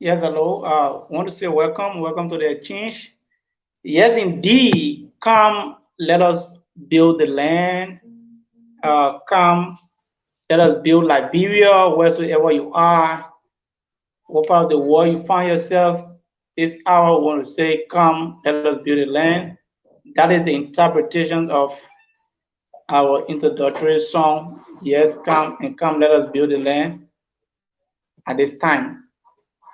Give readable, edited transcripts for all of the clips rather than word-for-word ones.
Yes, hello. Want to say welcome to the exchange. Yes, indeed. Come, let us build the land. Come, let us build Liberia, wheresoever you are, what part of the world you find yourself. This hour, we want to say, come, let us build the land. That is the interpretation of our introductory song. Yes, come and come, let us build the land at this time.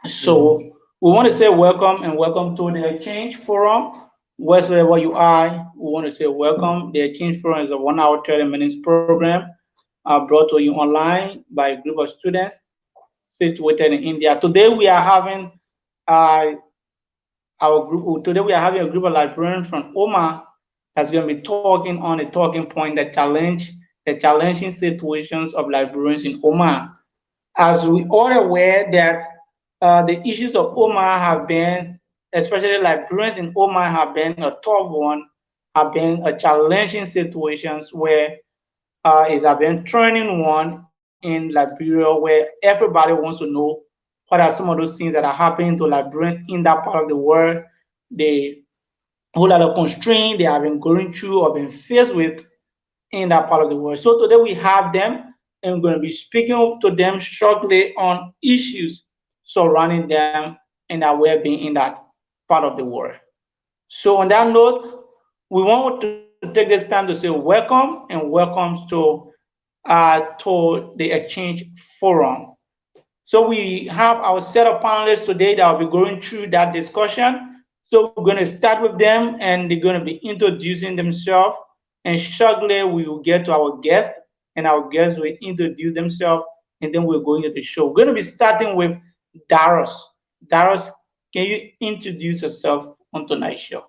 So we want to say welcome and welcome to the Exchange Forum. Wheresoever you are, we want to say welcome. The Exchange Forum is a 1 hour 30 minutes program brought to you online by a group of students situated in India. Today we are having uh, our group. Today we are having a group of librarians from Oman that's going to be talking on a talking point that the challenging situations of librarians in Oman. As we all aware that the issues of Oman have been, especially librarians in Oman, have been a tough one, have been a challenging situations where it has been turning one in Liberia where everybody wants to know what are some of those things that are happening to librarians in that part of the world. The whole lot of constraints they have been going through or been faced with in that part of the world. So today we have them and we're going to be speaking to them shortly on issues surrounding them and their well-being in that part of the world. So on that note, we want to take this time to say welcome and welcomes to the Exchange Forum. So we have our set of panelists today that will be going through that discussion. So we're going to start with them and they're going to be introducing themselves. And shortly we will get to our guests and our guests will introduce themselves and then we're going to the show. We're going to be starting with Daros. Daros, can you introduce yourself on tonight's show?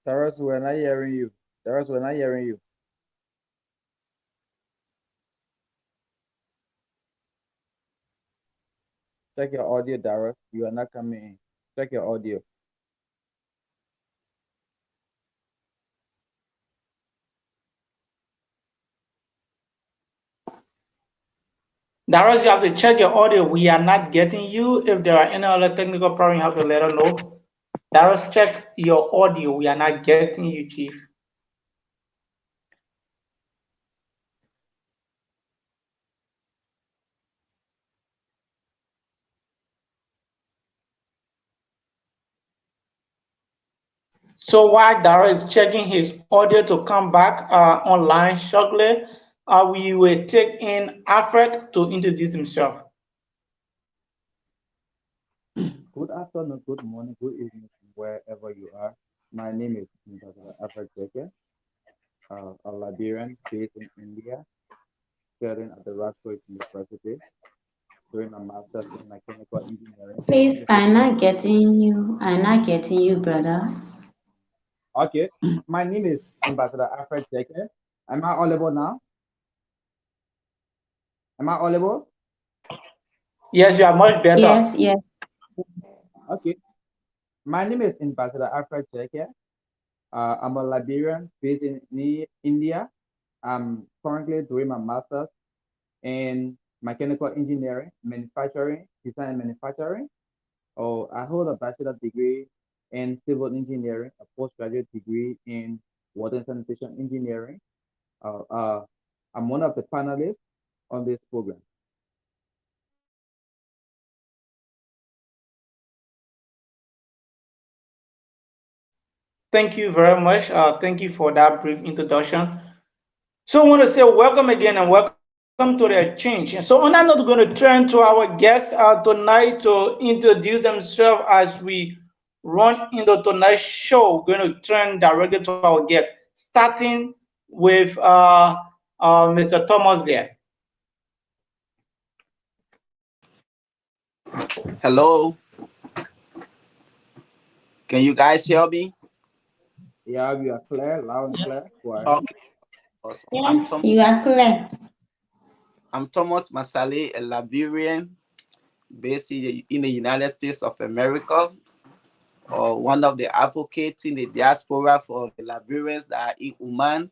Taras, we're not hearing you. Taras, we're not hearing you. Check your audio, Taras. You are not coming in. Check your audio. Daros, you have to check your audio. We are not getting you. If there are any other technical problems, you have to let us know. Daros, check your audio. We are not getting you, Chief. So while Dara is checking his audio to come back online shortly, we will take in Alfred to introduce himself. Good afternoon, good morning, good evening, wherever you are. My name is Dr. Alfred Jeke, a Liberian based in India, studying at the Radcliffe University, doing a master's in mechanical engineering. Please, I'm not getting you. I'm not getting you, brother. Okay, my name is Ambassador Alfred Jeke. Am I audible now? Am I audible? Yes, you are much better. Yes, yes. Okay, my name is Ambassador Alfred Jeke. I'm a Liberian based in India. I'm currently doing my master's in mechanical engineering, manufacturing, design and manufacturing. Oh, I hold a bachelor degree in civil engineering, a postgraduate degree in water and sanitation engineering. Uh, uh, I'm one of the panelists on this program. Thank you very much. Thank you for that brief introduction. So I want to say welcome again and welcome to the exchange. And so on that note, we're going to turn to our guests tonight to introduce themselves as we run into tonight's show. We're going to turn directly to our guests, starting with Mr. Thomas there. Hello, can you guys hear me? Yeah, we are clear, loud and clear. Go ahead. Okay, awesome. Yes, you are clear. I'm Thomas Masale, a Liberian based in the United States of America, or one of the advocates in the diaspora for the Liberians that are in Oman.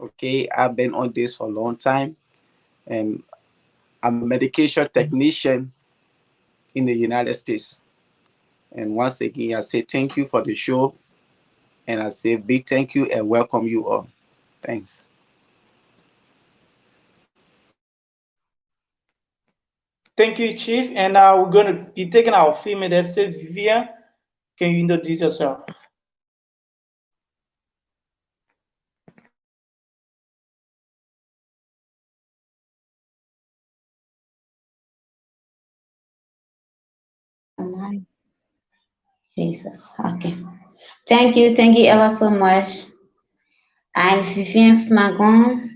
Okay, I've been on this for a long time, and I'm a medication technician in the United States. And once again, I say thank you for the show, and I say big thank you and welcome you all. Thanks. Thank you, Chief. And we're going to be taking our female that says Vivian. Can you introduce yourself? Oh my Jesus. Okay. Thank you ever so much. I'm Vivian Snagon,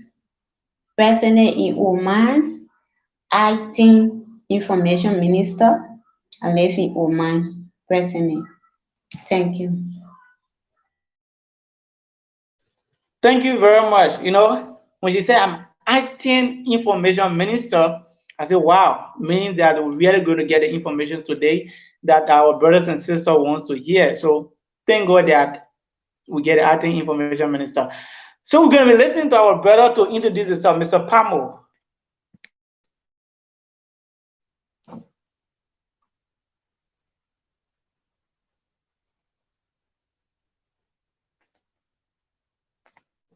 President in Oman, Acting Information Minister. I live in Oman, President. Thank you. Thank you very much. You know, when she said I'm acting information minister, I said, wow, means that we're really going to get the information today that our brothers and sisters wants to hear. So thank God that we get the acting information minister. So we're going to be listening to our brother to introduce himself, Mr. Pamo.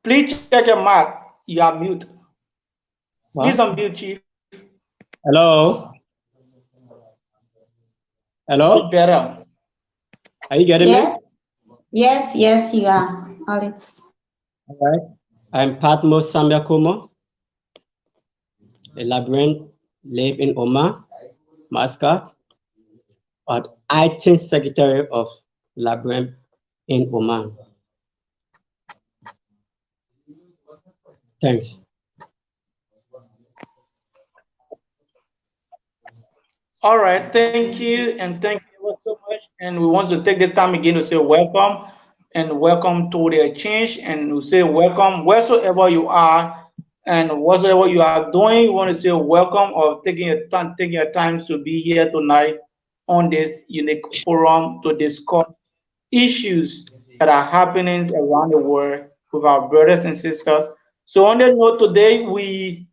Please check your mic. You are mute. Please Huh? unmute, Chief. Hello? Much Hello? better. Are you getting me? Yes, yes, you are. Olive. All right. I'm Patmos Samyakumo, a Liberian, live in Oman, Muscat, but acting secretary of Liberian in Oman. Thanks. All right, thank you, and thank you so much. And we want to take the time again to say welcome and welcome to the exchange, and we say welcome wheresoever you are and whatsoever you are doing. We want to say welcome or taking your times to be here tonight on this unique forum to discuss issues that are happening around the world with our brothers and sisters. So on that note, today we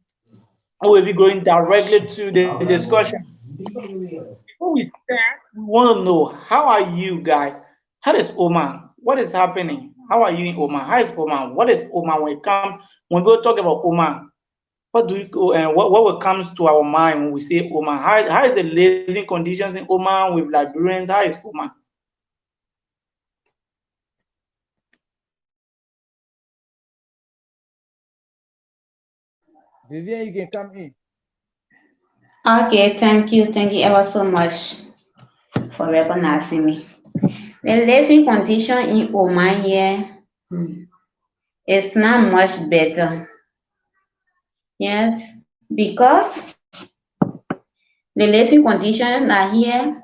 will be going directly to the discussion. Before we start, we want to know how are you guys? How is Oman? What is happening? How are you in Oman? How is Oman? What is Oman when it comes when we talk about Oman? What do we go and what comes to our mind when we say Oman? How is the living conditions in Oman with Liberians? How is Oman? Vivian, you can come in. Okay, thank you. Thank you ever so much for recognizing me. The living condition in Oman here is not much better. Yes, because the living conditions are here.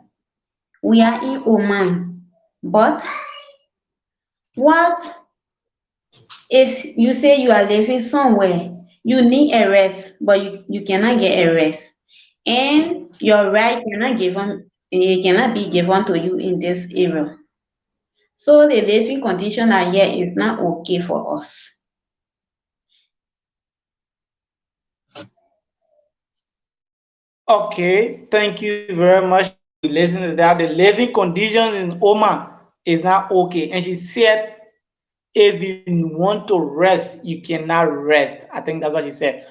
We are in Oman. But what if you say you are living somewhere, you need a rest, but you cannot get a rest, and your right cannot given it cannot be given to you in this area. So the living condition are here is not okay for us. Okay, thank you very much. We listen to that. The living conditions in Oman is not okay. And she said, if you want to rest, you cannot rest. I think that's what she said.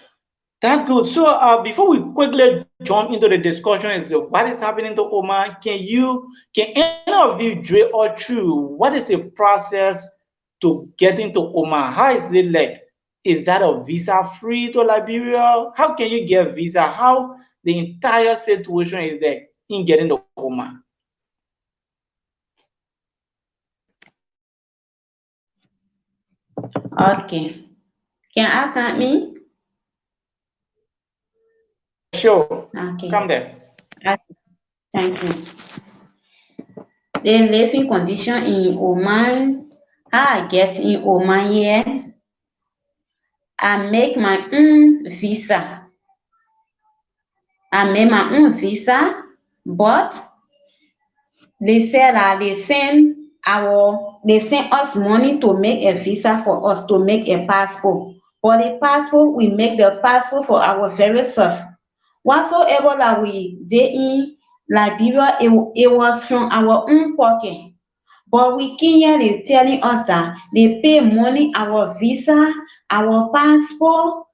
That's good. So before we quickly jump into the discussion is what is happening to Oman, can any of you drill or true what is the process to get into Oman? How is it like? Is that a visa free to Liberia? How can you get visa? How the entire situation is like in getting to Oman? Okay. Can I count me? Yeah, sure. Okay. Come there. Okay, thank you. The living condition in Oman, how I get in Oman here, I make my own visa. I made my own visa, but they said that they send us money to make a visa for us to make a passport. For the passport, we make the passport for our very self. Whatsoever that we did in Liberia, it was from our own pocket. But we Kenya is telling us that they pay money, our visa, our passport,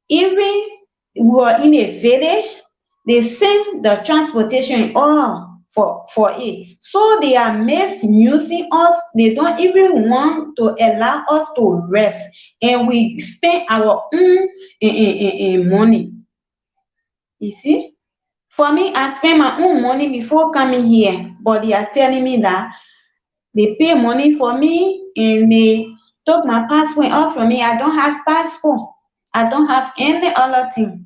even we are in a village, they send the transportation all for it. So they are misusing us. They don't even want to allow us to rest. And we spend our own money. You see? For me, I spend my own money before coming here. But they are telling me that they pay money for me and they took my passport off from me. I don't have passport. I don't have any other thing.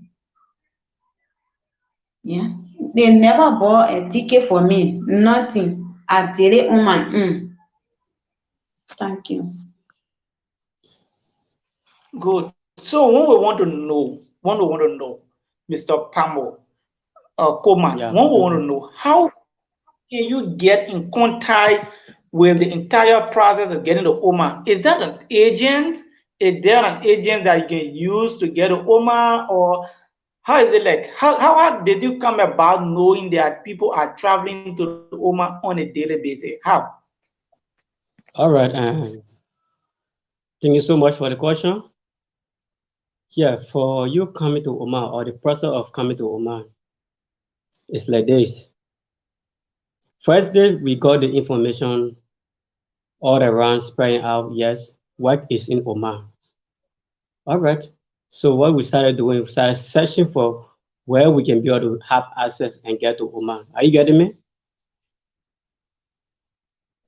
Yeah. They never bought a ticket for me. Nothing. I did it on my own. Thank you. Good. So when we want to know, Mr. Pamo, Koman, Yeah. when we want to know how can you get in contact with the entire process of getting to Oman? Is that an agent? Is there an agent that you can use to get to Oman, or how is it like? How did you come about knowing that people are traveling to Oman on a daily basis? How? All right. Thank you so much for the question. Yeah, for you coming to Oman or the process of coming to Oman, it's like this. First day, we got the information all around spreading out, yes, what is in Oman. All right. So what we started doing, we started searching for where we can be able to have access and get to Oman. Are you getting me?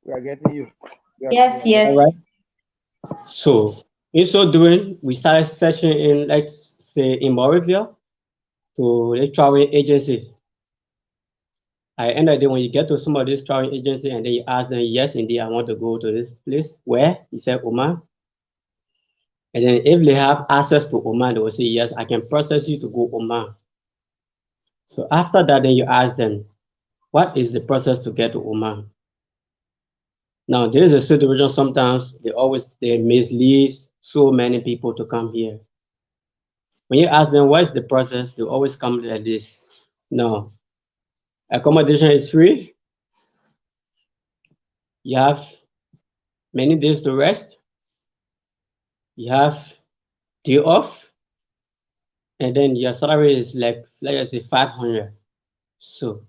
We are getting you. We Yes, are getting All yes. right. So in so doing, we started searching in, let's say, in Moravia to a travel agency. At the end of the day, when you get to some of these travel agency and then you ask them, yes, indeed, I want to go to this place. Where? He said, Oman. And then if they have access to Oman, they will say, yes, I can process you to go Oman. So after that, then you ask them, what is the process to get to Oman? Now, there is a situation sometimes they mislead so many people to come here. When you ask them what is the process, they always come like this. No, accommodation is free. You have many days to rest. You have day off, and then your salary is like, let's say 500. So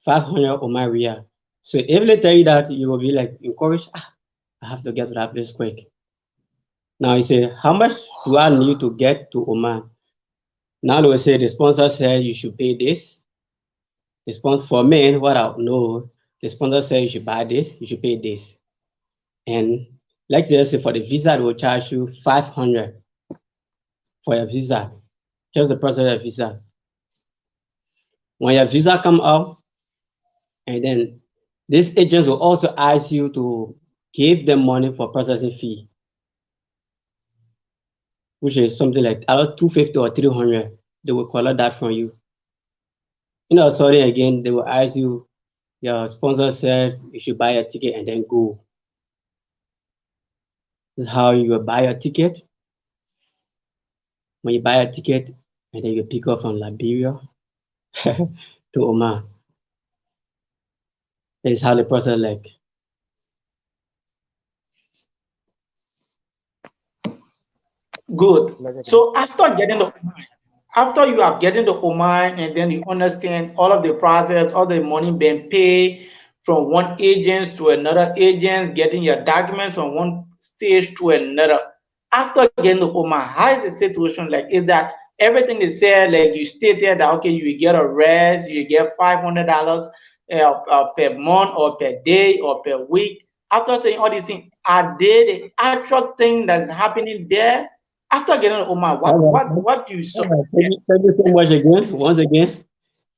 500 Oman Riyal. So if they tell you that, you will be like encouraged, I have to get to that place quick. Now you say, how much do I need to get to Oman? Now they will say the sponsor said you should pay this. The sponsor for me, what I know, the sponsor said you should buy this, you should pay this. And let's just say for the visa, they will charge you 500 for your visa, just the process of visa. When your visa come out, and then these agents will also ask you to give them money for processing fee, which is something like either 250 or 300. They will collect that from you. Sorry, again, they will ask you, your sponsor says you should buy a ticket and then go. This is how you will buy a ticket. When you buy a ticket, and then you pick up from Liberia to Oman. That is how the process like. Good. Like I can. So after you are getting the Oman and then you understand all of the process, all the money being paid from one agent to another agent, getting your documents from one stage to another. After getting the Oman, how is the situation like? Is that everything is said, like you stated that okay, you get a rest, you get $500 per month or per day or per week. After saying all these things, are they the actual thing that's happening there? After getting the Oman, All right. what do you saw? All right. Thank you so much again, once again.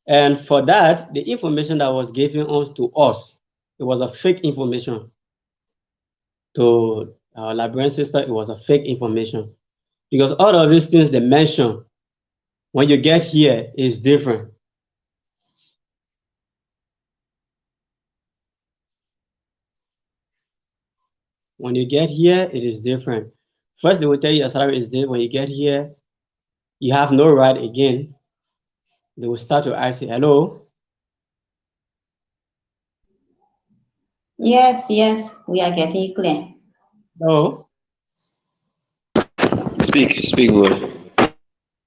And for that, the information that was given on to us, it was a fake information. To our Liberian sister, it was a fake information. Because all of these things they mention, when you get here, is different. When you get here, it is different. First, they will tell you your salary is this. When you get here, you have no right again. They will start to ask you, hello, Yes, yes, we are getting clear. hello, Speak good. You are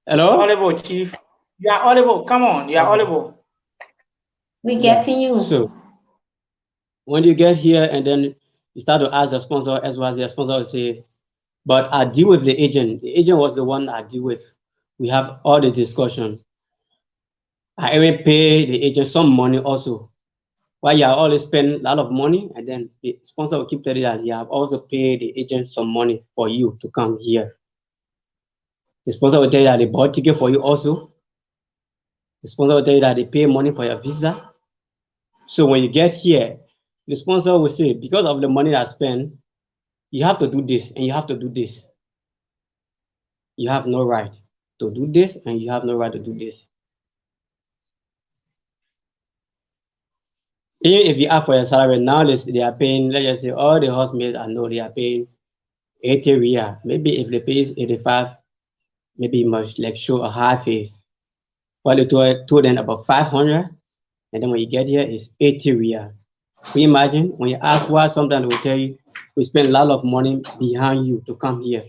hello. audible, Chief. You are audible. Come on, you are Okay. audible. We Yeah. getting you. So when you get here and then you start to ask the sponsor, as well as the sponsor will say, but I deal with the agent. The agent was the one I deal with. We have all the discussion. I even pay the agent some money also. Why you always spend a lot of money, and then the sponsor will keep telling you that you have also paid the agent some money for you to come here. The sponsor will tell you that they bought ticket for you also. The sponsor will tell you that they pay money for your visa. So when you get here, the sponsor will say, because of the money I spent, you have to do this and you have to do this. You have no right to do this and you have no right to do this. Even if you ask for your salary now, they are paying, let's just say all the housemates I know they are paying 80 riyal. Maybe if they pay 85, maybe you must like show a high face. But they told them about 500, and then when you get here, it's 80 riyal. Can you imagine when you ask why, sometimes they will tell you we spend a lot of money behind you to come here.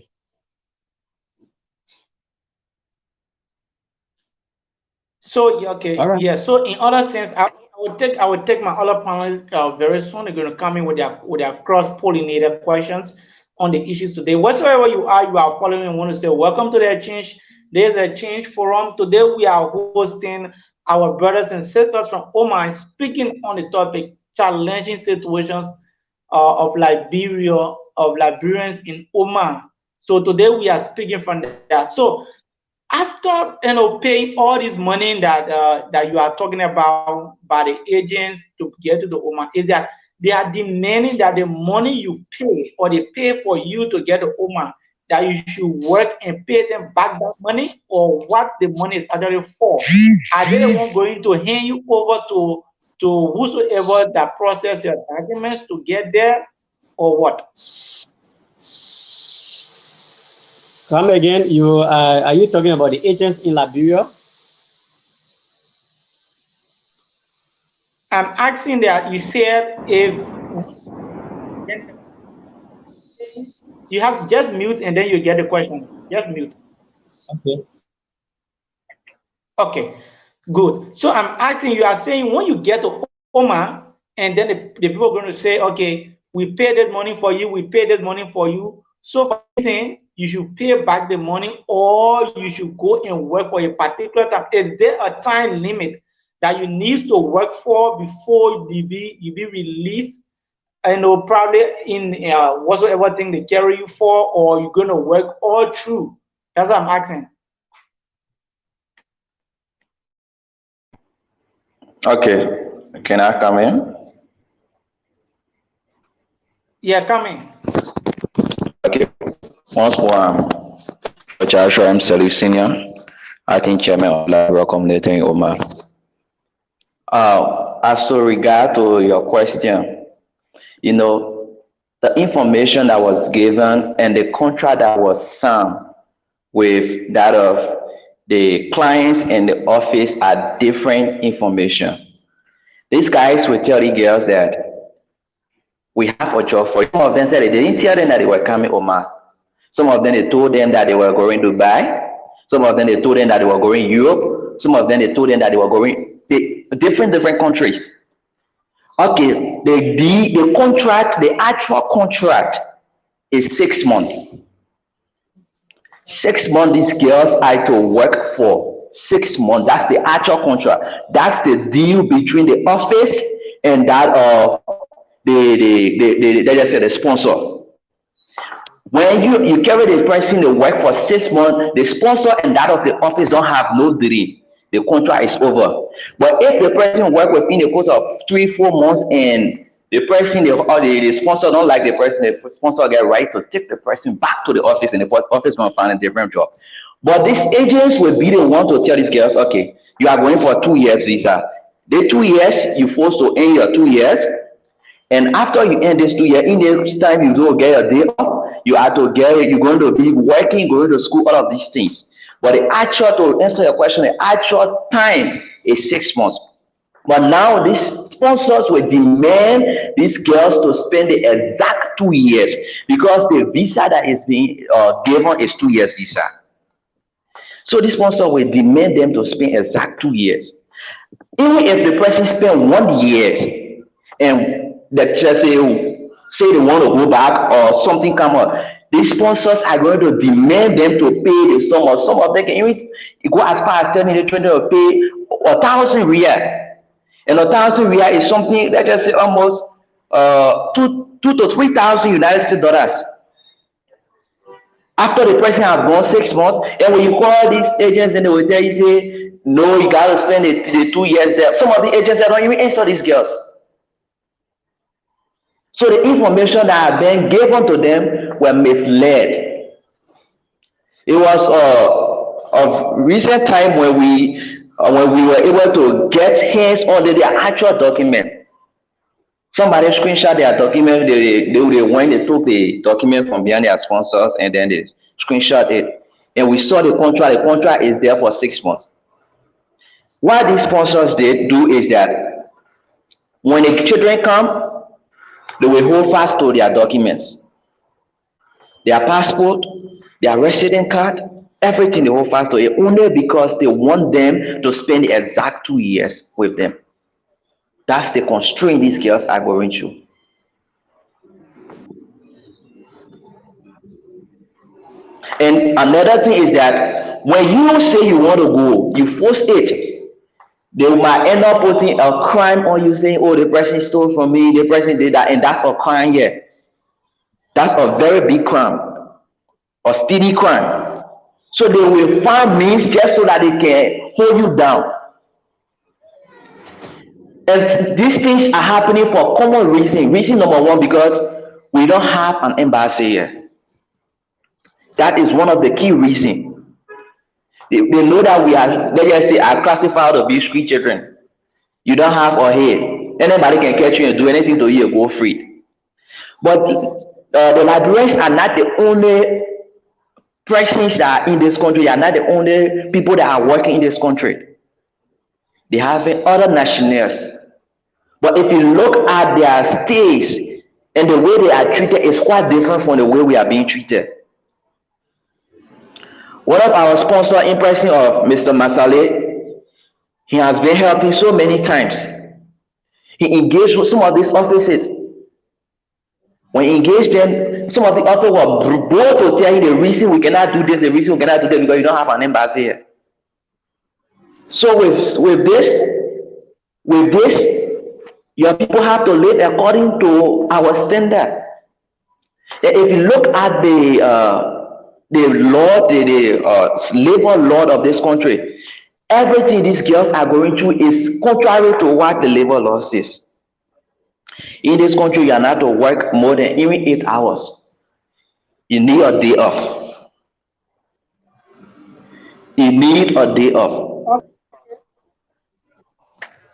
So yeah, okay, All right. yeah. So in other sense, I would take my other panelists very soon. They're going to come in with their cross pollinated questions on the issues today. Whatsoever you are following. I want to say welcome to the exchange. There's a change forum today. We are hosting our brothers and sisters from Oman speaking on the topic challenging situations of Liberia of Liberians in Oman. So today we are speaking from that. So after paying all this money that you are talking about by the agents to get to the Oman, is that they are demanding that the money you pay or they pay for you to get to Oman, that you should work and pay them back that money, or what the money is actually for. Are they the one going to hand you over to whosoever that process your documents to get there, or what? Come again. Are you talking about the agents in Liberia? I'm asking that you said if you have just mute and then you get the question. Just mute. Okay. Okay, good. So I'm asking you are saying when you get to Oman and then the people are going to say, okay, we pay that money for you, we pay that money for you. So for anything, you should pay back the money or you should go and work for a particular time. Is there a time limit that you need to work for before you be released? I know probably in whatsoever thing they carry you for, or you're gonna work all through. That's what I'm asking. Okay, can I come in? Yeah, come in. Okay, once more, Joshua M. Salih Senior, acting chairman of Liberal Community in Oman. As to regard to your question, you know, the information that was given and the contract that was signed with that of the clients and the office are different information. These guys will tell the girls that we have a job for you. Some of them said they didn't tell them that they were coming Oman. Some of them they told them that they were going to Dubai. Some of them they told them that they were going Europe. Some of them they told them that they were going different countries. Okay, the contract, the actual contract is 6 months. 6 months these girls are to work for 6 months. That's the actual contract. That's the deal between the office and that of let's just say the sponsor. When you carry the person to work for 6 months, the sponsor and that of the office don't have no deal. The contract is over. But if the person work within the course of 3-4 months and the person the sponsor don't like the person, the sponsor get right to take the person back to the office and the office will find a different job. But these agents will be the one to tell these girls, okay, you are going for 2 years visa. The 2 years you forced to end your 2 years. And after you end this 2 years, in this time you don't get a day off, you have to get it, you're going to be working, going to school, all of these things. But the actual, to answer your question, the actual time is 6 months. But now these sponsors will demand these girls to spend the exact 2 years because the visa that is being given is 2 years visa. So this sponsor will demand them to spend exact 2 years. Even if the person spent 1 year and let's just say they want to go back or something come up, these sponsors are going to demand them to pay the sum, or some of them can even go as far as telling the trainer to pay 1,000 riyal. And 1,000 riyal is something, let's just say almost two to 3,000 United States dollars. After the person has gone 6 months, and when you call these agents, then they will tell you, say, no, you got to spend the 2 years there. Some of the agents don't even answer these girls. So the information that had been given to them were misled. It was of recent time when we were able to get hands on their actual document. Somebody screenshot their document. They went, they took the document from behind their sponsors and then they screenshot it. And we saw the contract. The contract is there for 6 months. What these sponsors did do is that when the children come, they will hold fast to their documents, their passport, their resident card, everything they hold fast to it only because they want them to spend the exact 2 years with them. That's the constraint these girls are going through. And another thing is that when you say you want to go, you force it, they might end up putting a crime on you saying, oh, the person stole from me, the person did that, and that's a crime here. That's a very big crime, a steady crime. So they will find means just so that they can hold you down. And these things are happening for common reason. Reason number one, because we don't have an embassy here. That is one of the key reasons. They know that we are, let's just say, are classified to be street children. You don't have a head. Anybody can catch you and do anything to you and go free. But the Liberians are not the only persons that are in this country. They are not the only people that are working in this country. They have other nationals. But if you look at their states and the way they are treated is quite different from the way we are being treated. One of our sponsors, in person of Mr. Masale, he has been helping so many times. He engaged with some of these offices. When you engage them, some of the authors were bold to tell you the reason we cannot do this, the reason we cannot do that because you don't have an embassy here. So with this, your people have to live according to our standard. If you look at the law, the labor law of this country, everything these girls are going through is contrary to what the labor law says. In this country, you are not to work more than even 8 hours. You need a day off. You need a day off.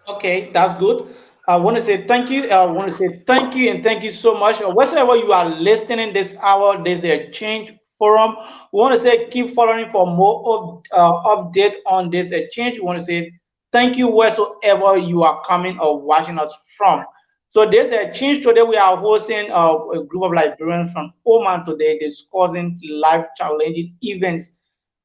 Okay, that's good. I want to say thank you. I want to say thank you and thank you so much. Wherever you are listening this hour, there's the Exchange Forum. We want to say keep following for more update on this exchange. We want to say thank you wheresoever you are coming or watching us from. So there's a change today. We are hosting a group of Liberians from Oman today discussing life challenging events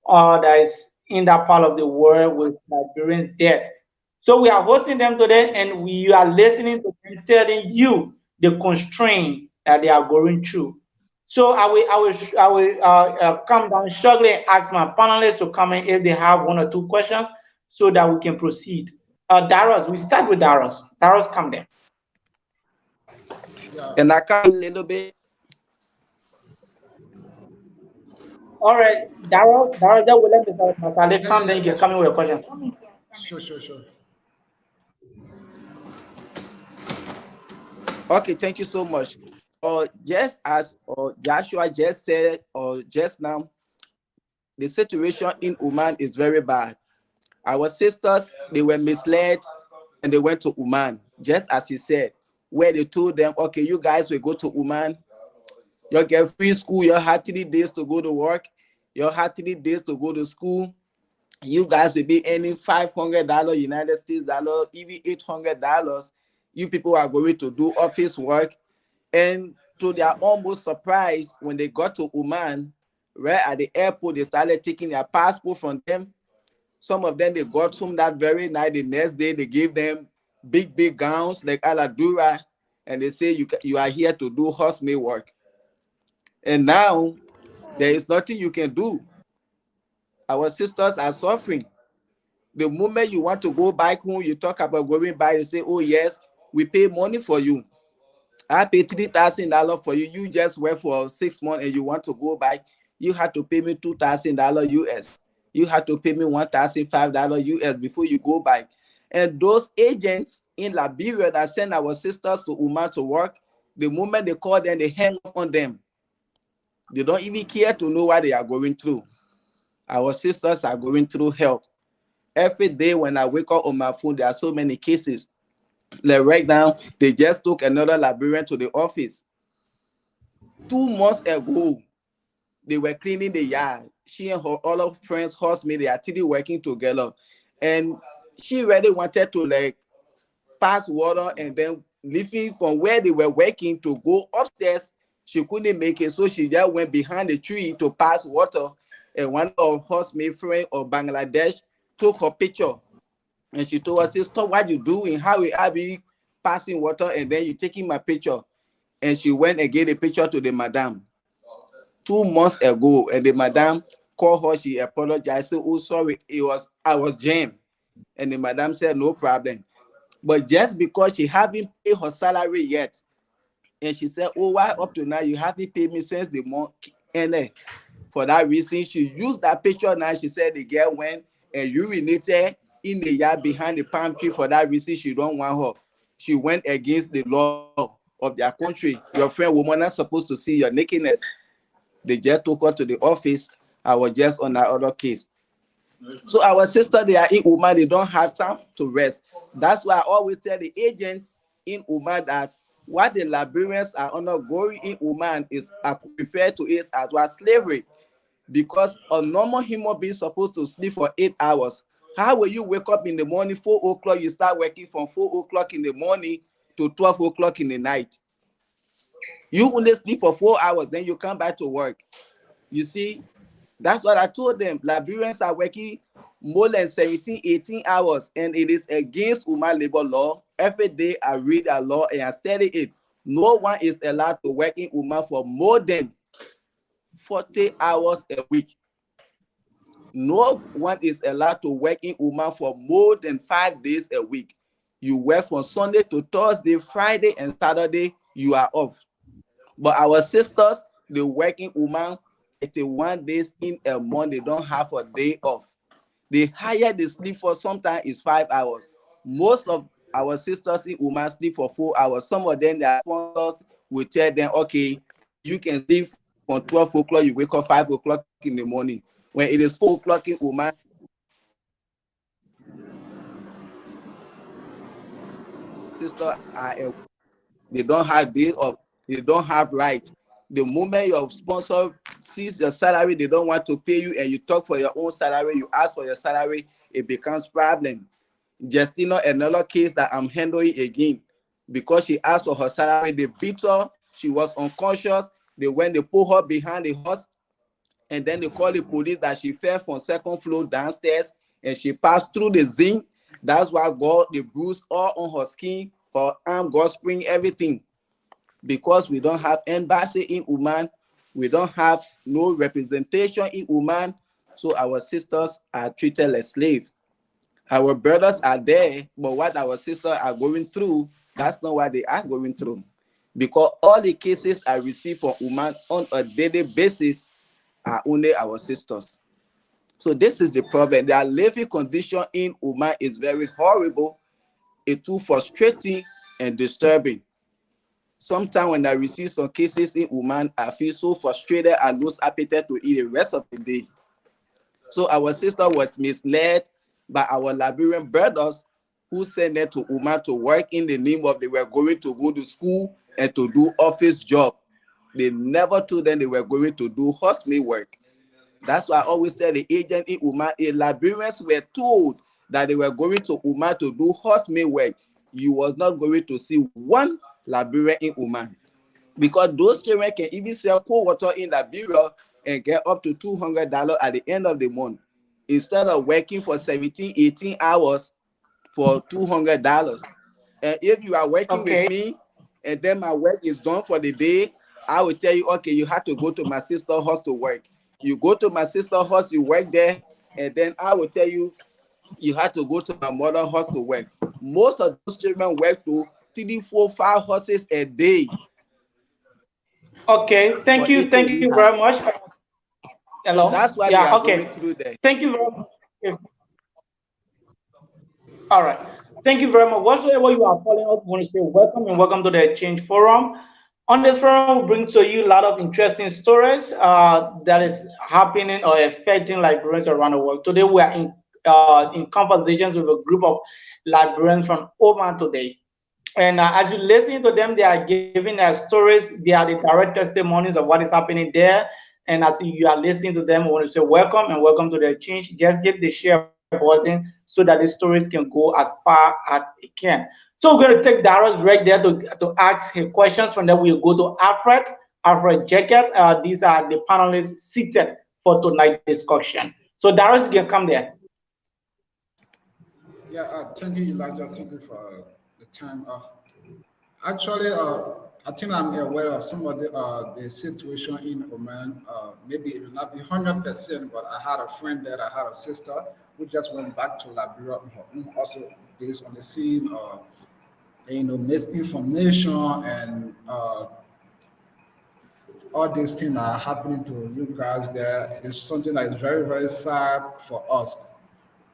that is in that part of the world with Liberians dead. So we are hosting them today, and we are listening to them telling you the constraint that they are going through. So I will come down shortly and ask my panelists to come in if they have one or two questions, so that we can proceed. Darius, we start with Darius. Darius, come there. Yeah, And I come a little bit. All right, Darius, that will let Mr. Masale yeah, come. yeah, Then you yeah. can come Sure, in with a sure, question. sure, sure, sure. Okay, thank you so much. Just as Joshua just said, or just now, the situation in Oman is very bad. Our sisters, they were misled and they went to Oman, just as he said, where they told them, okay, you guys will go to Oman, you get free school, you have 3 days to go to work, you have 3 days to go to school. You guys will be earning $500 United States dollar, even $800. You people are going to do office work. And to their almost surprise, when they got to Oman, right at the airport, they started taking their passport from them. Some of them, they got home that very night. The next day, they gave them big gowns like Aladura, and they say you are here to do housemaid work. And now there is nothing you can do. Our sisters are suffering. The moment you want to go back home, you talk about going back, they say, oh yes, we pay money for you. I pay $3,000 for you. You just work for 6 months and you want to go back. You have to pay me $2,000 US. You have to pay me $1,005 US before you go back. And those agents in Liberia that send our sisters to Oman to work, the moment they call them, they hang up on them. They don't even care to know what they are going through. Our sisters are going through hell. Every day when I wake up on my phone, there are so many cases. Like right now, they just took another Liberian to the office. 2 months ago, they were cleaning the yard. She and her all of friends, housemates, they are still working together. And she really wanted to like pass water and then leaving from where they were working to go upstairs. She couldn't make it, so she just went behind the tree to pass water. And one of her housemaid friend of Bangladesh took her picture. And she told us, stop what you doing. How will I be passing water and then you taking my picture? And she went and gave the picture to the madam 2 months ago. And the madam called her, she apologized. Said, oh, sorry, I was jammed. And the madam said, no problem. But just because she haven't paid her salary yet, and she said, oh, why up to now you haven't paid me since the month? And for that reason, she used that picture now. She said the girl went and urinated in the yard behind the palm tree. For that reason, she don't want her. She went against the law of their country. Your friend woman not supposed to see your nakedness. They just took her to the office. I was just on that other case. So our sister, they are in Oman, they don't have time to rest. That's why I always tell the agents in Oman that what the Liberians are undergoing in Oman is I could refer to it as well slavery. Because a normal human being is supposed to sleep for 8 hours. How will you wake up in the morning, 4 o'clock, you start working from 4 o'clock in the morning to 12 o'clock in the night? You only sleep for 4 hours, then you come back to work. You see, that's what I told them. Liberians are working more than 17, 18 hours, and it is against human labor law. Every day I read a law and I study it. No one is allowed to work in Oman for more than 40 hours a week. No one is allowed to work in Oman for more than 5 days a week. You work from Sunday to Thursday, Friday, and Saturday, you are off. But our sisters, they work in Oman 31 days in a month. They don't have a day off. The higher they sleep for sometimes is 5 hours. Most of our sisters in Oman sleep for 4 hours. Some of them, their sponsors will tell them, okay, you can sleep from 12 o'clock, you wake up 5 o'clock in the morning. When it is 4 o'clock in Oman, sisters are they don't have day off, they don't have right. The moment your sponsor sees your salary, they don't want to pay you, and you talk for your own salary, you ask for your salary, it becomes problem. Justina, another case that I'm handling again, because she asked for her salary, they beat her, she was unconscious, they put her behind the horse, and then they call the police that she fell from second floor downstairs and she passed through the zinc. That's why got the bruise all on her skin, her arm got spring, everything. Because we don't have embassy in Oman, we don't have no representation in Oman, so our sisters are treated like slaves. Our brothers are there, but what our sisters are going through, that's not what they are going through. Because all the cases I receive from Oman on a daily basis are only our sisters. So this is the problem. Their living condition in Oman is very horrible. It's too frustrating and disturbing. Sometimes when I receive some cases in Oman, I feel so frustrated, I lose appetite to eat the rest of the day. So our sister was misled by our Liberian brothers who sent them to Oman to work in the name of they were going to go to school and to do office job. They never told them they were going to do hospital work. That's why I always tell the agent in Oman, if Liberians were told that they were going to Oman to do hospital work, you was not going to see one Liberian in Oman. Because those children can even sell cold water in Liberia and get up to $200 at the end of the month, instead of working for 17, 18 hours for $200. And if you are working with Okay. me and then my work is done for the day, I will tell you, okay, you have to go to my sister's house to work. You go to my sister's house, you work there, and then I will tell you, you have to go to my mother's house to work. Most of those children work to 3, 4, 5 horses a day Okay. for Thank eating you rehab. very much. So Hello. that's what they Yeah. are going Okay. through there. Thank you very much. All right. Thank you very much. Whatsoever you are calling us, we want to say welcome and welcome to the Exchange Forum. On this forum, we bring to you a lot of interesting stories that is happening or affecting Liberians around the world. Today, we are in conversations with a group of Liberians from Oman today. And as you listen to them, they are giving their stories. They are the direct testimonies of what is happening there. And as you are listening to them, I want to say welcome and welcome to the exchange. Just hit the share button so that the stories can go as far as it can. So we're going to take Darius right there to ask him questions. From there, we'll go to Alfred Jacket. These are the panelists seated for tonight's discussion. So Darius, you can come there. Yeah, thank you, Elijah. Thank you for the time. Actually, I think I'm aware of some of the situation in Oman. Maybe it will not be 100%, but I had a friend there, I had a sister who just went back to Liberia on her own, also based on the scene, misinformation and all these things are happening to you guys there. It's something that is very, very sad for us.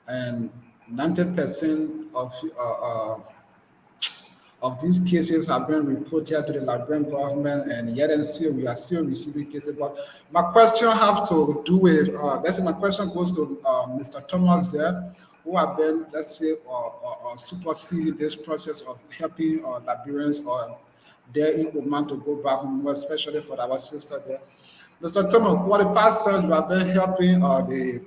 And 90% of these cases have been reported to the Liberian government, and yet and still we are still receiving cases. But my question have to do with, let's say my question goes to Mr. Thomas there, who have been, let's say, superseding this process of helping Liberians or there in Oman to go back home, especially for our sister there. Mr. Thomas, what the past times you have been helping the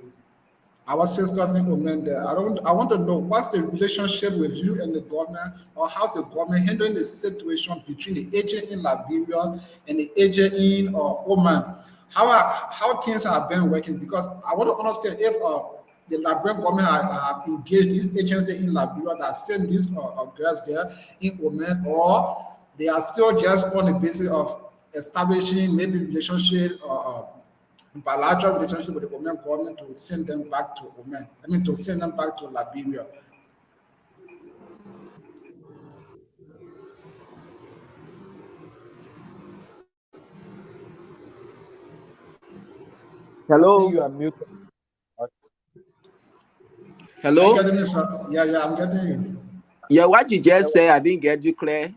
our sisters in Oman there. I want to know what's the relationship with you and the government, or how's the government handling the situation between the agent in Liberia and the agent in Oman? How things have been working? Because I want to understand if the Liberian government have engaged this agency in Liberia that send these girls there in Oman, or they are still just on the basis of establishing maybe relationship or bilateral relationship with the Oman government to send them back to Oman. I mean, to send them back to Liberia. I think Hello? you are muted. Are you Hello? getting me, sir? Yeah, yeah, I'm getting you. Yeah, what you just said, I didn't get you clear.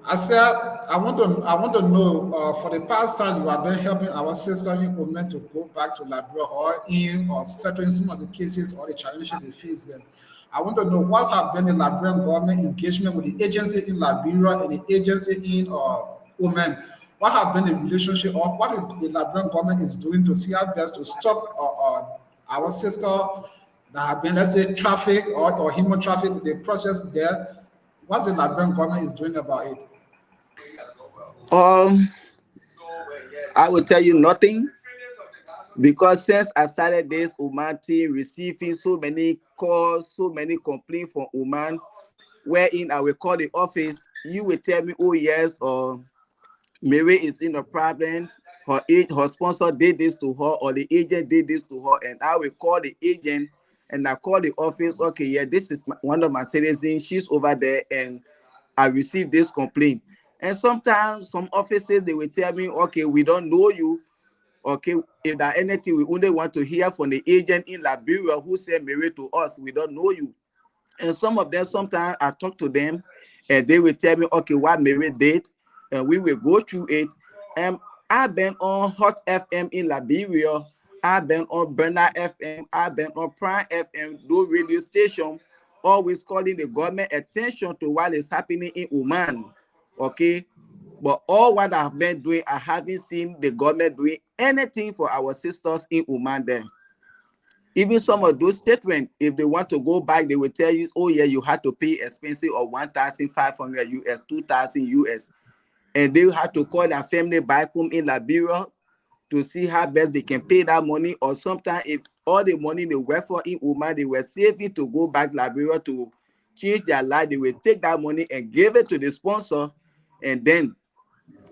I said, I want to know, for the past time you have been helping our sister in Oman to go back to Liberia or settling some of the cases or the challenges they face there. I want to know what have been the Liberian government engagement with the agency in Liberia and the agency in Oman. What have been the relationship or what the Liberian government is doing to see how best to stop our sister that have been, let's say, traffic or human traffic, the process there. What the Liberian government is doing about it? Um, I will tell you nothing because since I started this Oman team, receiving so many calls, so many complaints from Oman, wherein I will call the office, you will tell me, oh yes, or Mary is in a problem. Her sponsor did this to her, or the agent did this to her, and I will call the agent and I call the office. Okay, yeah, this is one of my citizens. She's over there, and I received this complaint. And sometimes some offices they will tell me, okay, we don't know you. Okay, if there anything, we only want to hear from the agent in Liberia who sent Mary to us. We don't know you. And some of them, sometimes I talk to them and they will tell me, okay, what Mary did, and we will go through it. And I've been on Hot FM in Liberia. I've been on Burner FM. I've been on Prime FM, those radio station, always calling the government attention to what is happening in Oman. Okay. But all what I've been doing, I haven't seen the government doing anything for our sisters in Oman there. Even some of those statements, if they want to go back, they will tell you, oh yeah, you had to pay expensive of 1,500 US, 2,000 US. And they have to call their family back home in Liberia to see how best they can pay that money. Or sometimes if all the money they work for in Oman, they were saving to go back Liberia to change their life, they will take that money and give it to the sponsor. And then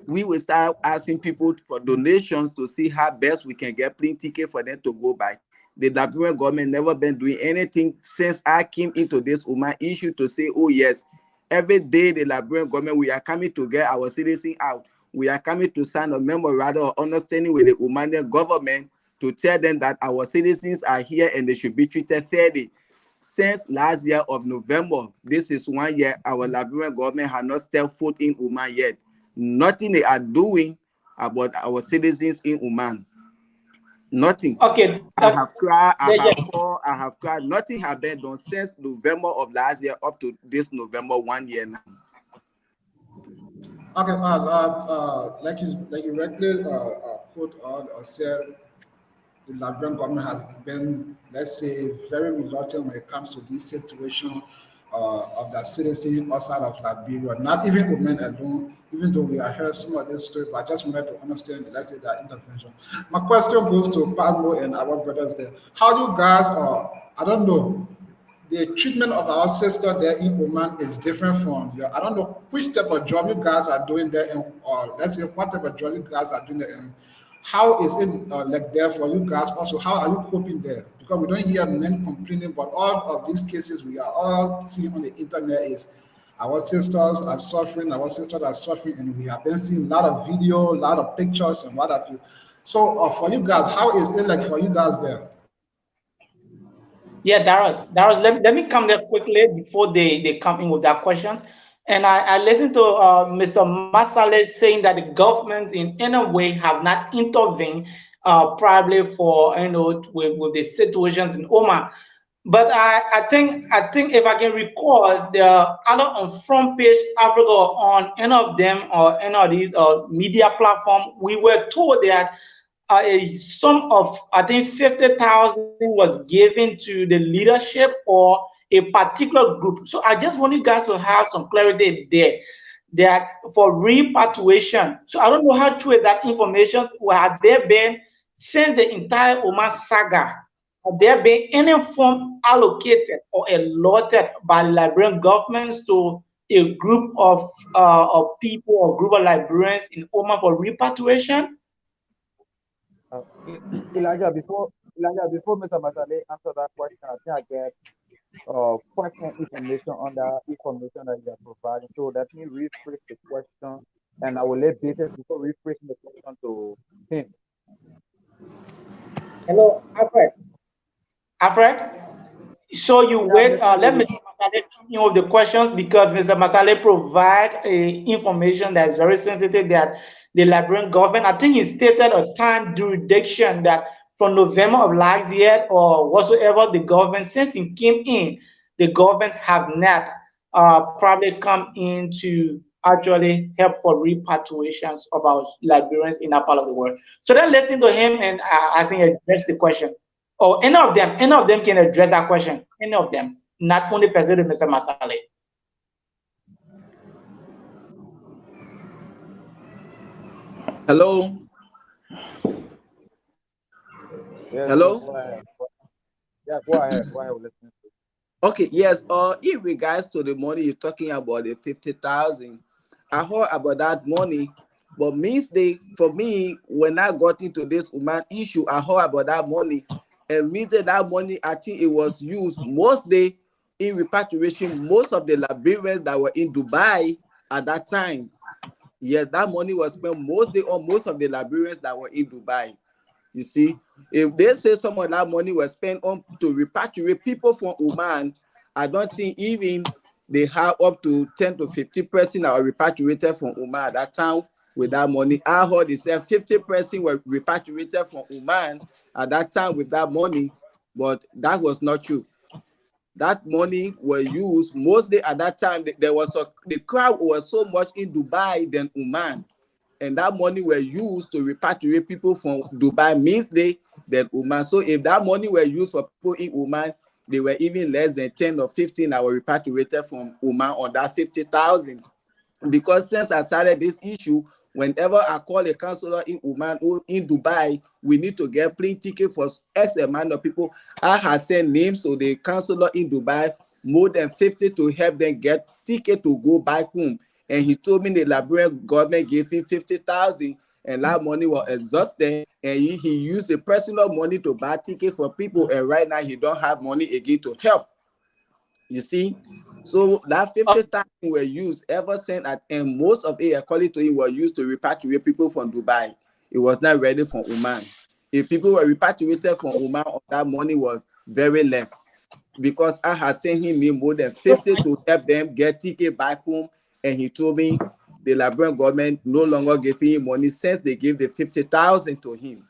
we will start asking people for donations to see how best we can get plane ticket for them to go back. The Liberian government never been doing anything since I came into this Oman issue to say, oh yes, every day the Liberian government, we are coming to get our citizens out. We are coming to sign a memorandum of understanding with the Omanian government to tell them that our citizens are here and they should be treated fairly. Since last year of November, this is 1 year, our Liberian government has not stepped foot in Oman yet. Nothing they are doing about our citizens in Oman. Nothing. Okay, I have cried, I yeah, have yeah. called, I have cried. Nothing has been done since November of last year up to this November 1 year now. Okay, like you rightly quote or said, the Liberian government has been, let's say, very reluctant when it comes to this situation of their citizens outside of Liberia. Not even women alone, even though we are hearing some of this story, but I just wanted to understand, let's say, that intervention. My question goes to Palmo and our brothers there. How do you guys, I don't know, the treatment of our sister there in Oman is different from your, I don't know which type of job you guys are doing there, or let's say what type of job you guys are doing there, and how is it like there for you guys? Also, how are you coping there? Because we don't hear men complaining, but all of these cases we are all seeing on the internet is our sisters are suffering, and we have been seeing a lot of video, a lot of pictures, and what have you. So, for you guys, how is it like for you guys there? Yeah, Darius, let me come there quickly before they come in with their questions. And I listened to Mr. Masale saying that the government in any way have not intervened, probably for with the situations in Oman. But I think if I can recall, the other on front page Africa or on any of them or any of these media platform, we were told that a sum of I think 50,000 was given to the leadership or a particular group. So I just want you guys to have some clarity there that for repatriation. So I don't know how true is that information. Have there been since the entire Oman saga? Have there been any form allocated or allotted by Liberian governments to a group of people or group of Liberians in Oman for repatriation? Elijah, before Mr. Masale answer that question, I think I get question information on the information that you are providing. So let me rephrase the question, and I will let Peter before rephrasing the question to him. Hello, Alfred. Alfred? So you Yeah, I'm wait. listening to Let you. Mr. Masale come in with the questions because Mr. Masale provide information that is very sensitive that the Liberian government, I think he stated a time jurisdiction that from November of last year or whatsoever the government, since he came in, the government have not probably come in to actually help for repatriations of our Liberians in that part of the world. So then listen to him and I think address the question. Or any of them can address that question. Any of them, not only President Mr. Masale. Hello? Yes, yes, Hello? go ahead. Yeah, go ahead. Go ahead. We're listening to you. Okay, yes. In regards to the money you're talking about, the 50,000, I heard about that money, but for me, when I got into this Oman issue, I heard about that money, and means that money, I think it was used mostly in repatriation. Most of the Liberians that were in Dubai at that time, yes, that money was spent mostly on most of the Liberians that were in Dubai. You see, if they say some of that money was spent on to repatriate people from Oman, I don't think even they have up to 10 to 50% that were repatriated from Oman at that time with that money. I heard they said 50% were repatriated from Oman at that time with that money, but that was not true. That money was used mostly at that time. The crowd was so much in Dubai than Oman, and that money were used to repatriate people from Dubai means than Oman. So if that money were used for people in Oman, they were even less than 10 or 15 that were repatriated from Oman on that 50,000. Because since I started this issue, whenever I call a counselor in Oman or in Dubai, we need to get plane ticket for X amount of people. I have sent names to the counselor in Dubai, more than 50, to help them get ticket to go back home. And he told me the Liberian government gave him 50,000, and that money was exhausted. And he used the personal money to buy ticket for people. And right now he don't have money again to help. You see, so that 50,000 were used ever since, and most of it, according to him, were used to repatriate people from Dubai. It was not ready for Oman. If people were repatriated from Oman, that money was very less, because I had sent him more than 50 to help them get ticket back home, and he told me the Liberian government no longer giving him money since they gave the 50,000 to him.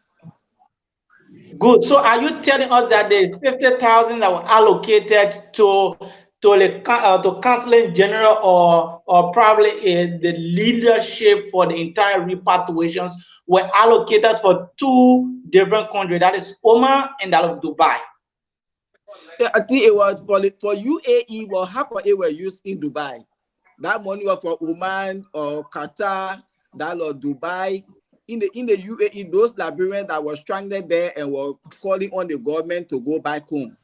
Good. So are you telling us that the 50,000 that were allocated to counseling general or probably the leadership for the entire repatriations were allocated for two different countries, that is Oman and that of Dubai? Yeah, I think it was for UAE, but half of it were used in Dubai. That money was for Oman or Qatar, that or Dubai. In the UAE, those Liberians that were stranded there and were calling on the government to go back home.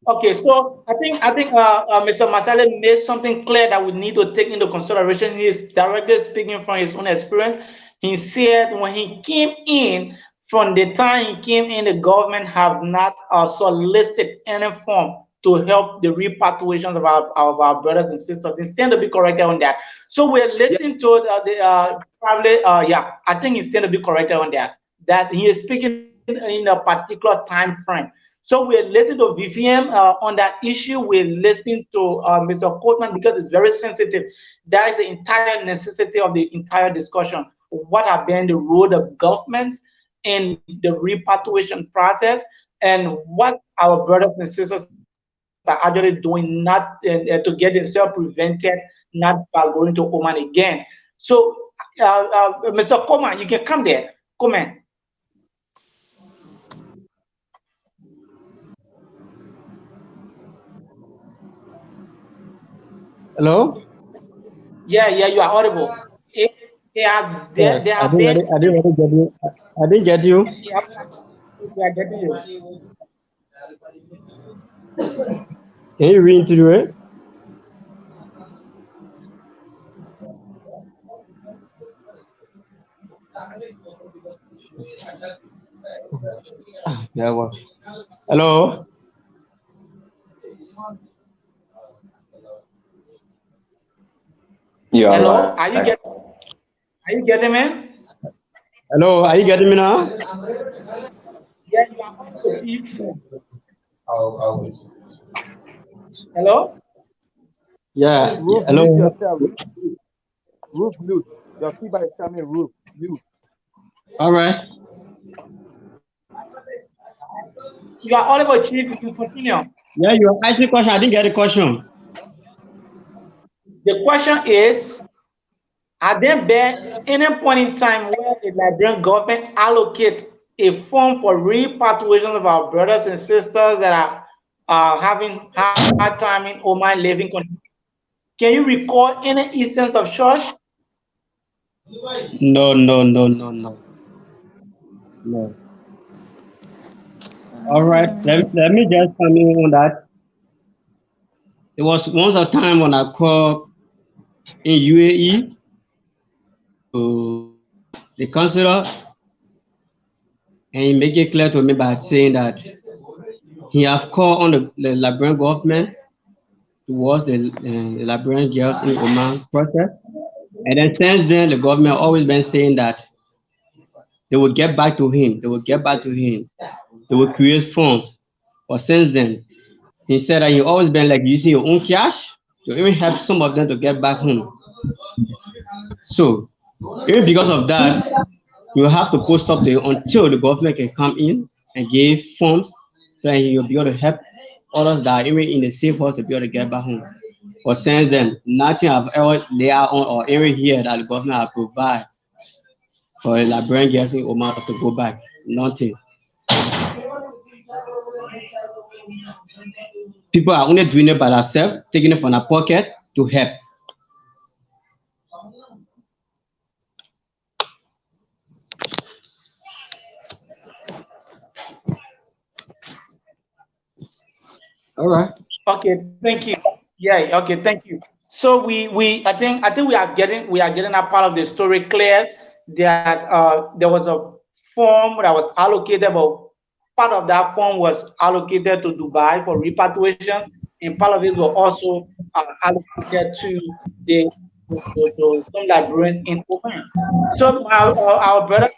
Okay, so I think Mr. Masale made something clear that we need to take into consideration. He is directly speaking from his own experience. He said when he came in, from the time he came in, the government have not solicited any form to help the repatriations of our brothers and sisters. Instead to be corrected on that. So we're Yeah. listening to probably yeah, I think instead to be corrected on that. That he is speaking in a particular time frame. So we're listening to VVM on that issue. We're listening to Mr. Coleman because it's very sensitive. That is the entire necessity of the entire discussion. What have been the role of governments in the repatriation process, and what our brothers and sisters are actually doing not to get themselves prevented, not by going to Oman again. So, Mr. Coleman, you can come there. Coleman. Hello? Yeah, you are audible. It, Yeah, there have been, I didn't really get you. I didn't get you. yeah, we are getting you. Can you read into it? Yeah, well. Hello. You're Hello, right. are you getting me? Hello. Are you getting me now? Yeah, you are on the chief. Hello? Yeah. Roof, mute Hello. yourself. Roof, mute. Your feedback is coming. Roof, mute. All right. You are audible, chief. You can continue. Yeah, you are asking question. I didn't get the question. The question is, have there been any point in time where the Liberian government allocate a fund for repatriation of our brothers and sisters that are having hard time in Oman living conditions? Can you recall any instance of such? No, no, no, no, no, no. All right. Let me just come in on that. It was once a time when I called in UAE to the consular, and he make it clear to me by saying that he have called on the Liberian government towards the Liberian girls in Oman process. And then since then, the government always been saying that they will get back to him. They will get back to him. They will create funds. But since then, he said that he always been like using your own cash to even help some of them to get back home. So, even because of that, you will have to post up there until the government can come in and give funds so that you'll be able to help others that are even in the safe house to be able to get back home. But since then, nothing have ever laid out on or even here that the government have provide for a Liberian girls in Oman to go back. Nothing. People are only doing it by themselves, taking it from their pocket to help. All right. Okay, thank you. Yeah, okay, thank you. So I think we are getting a part of the story clear that there was a form that was allocated, but part of that form was allocated to Dubai for repatriations, and part of it was also allocated to the to some Liberians in Oman. So our brother,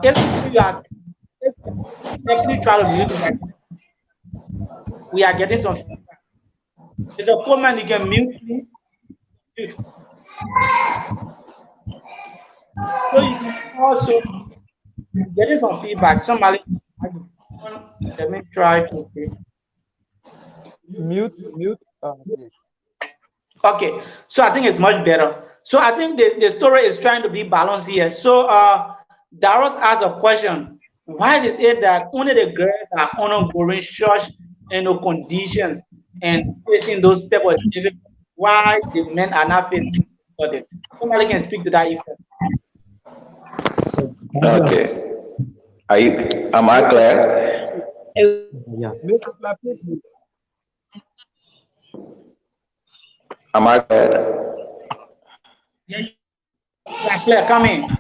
if you are if definitely try to mute, we are getting some. There's a comment you can mute, please. Mute. So you can also getting some feedback. Somebody, let me try to. Okay. Mute, mute. Okay, so I think it's much better. So I think the story is trying to be balanced here. So Darius asked a question. Why is it that only the girls are undergoing such conditions and facing those type of difficulties? Why the men are not facing it? Somebody can speak to that effect. Okay. Am I clear? Yeah. Mute it, my people. Am I clear? Yeah, clear, come in.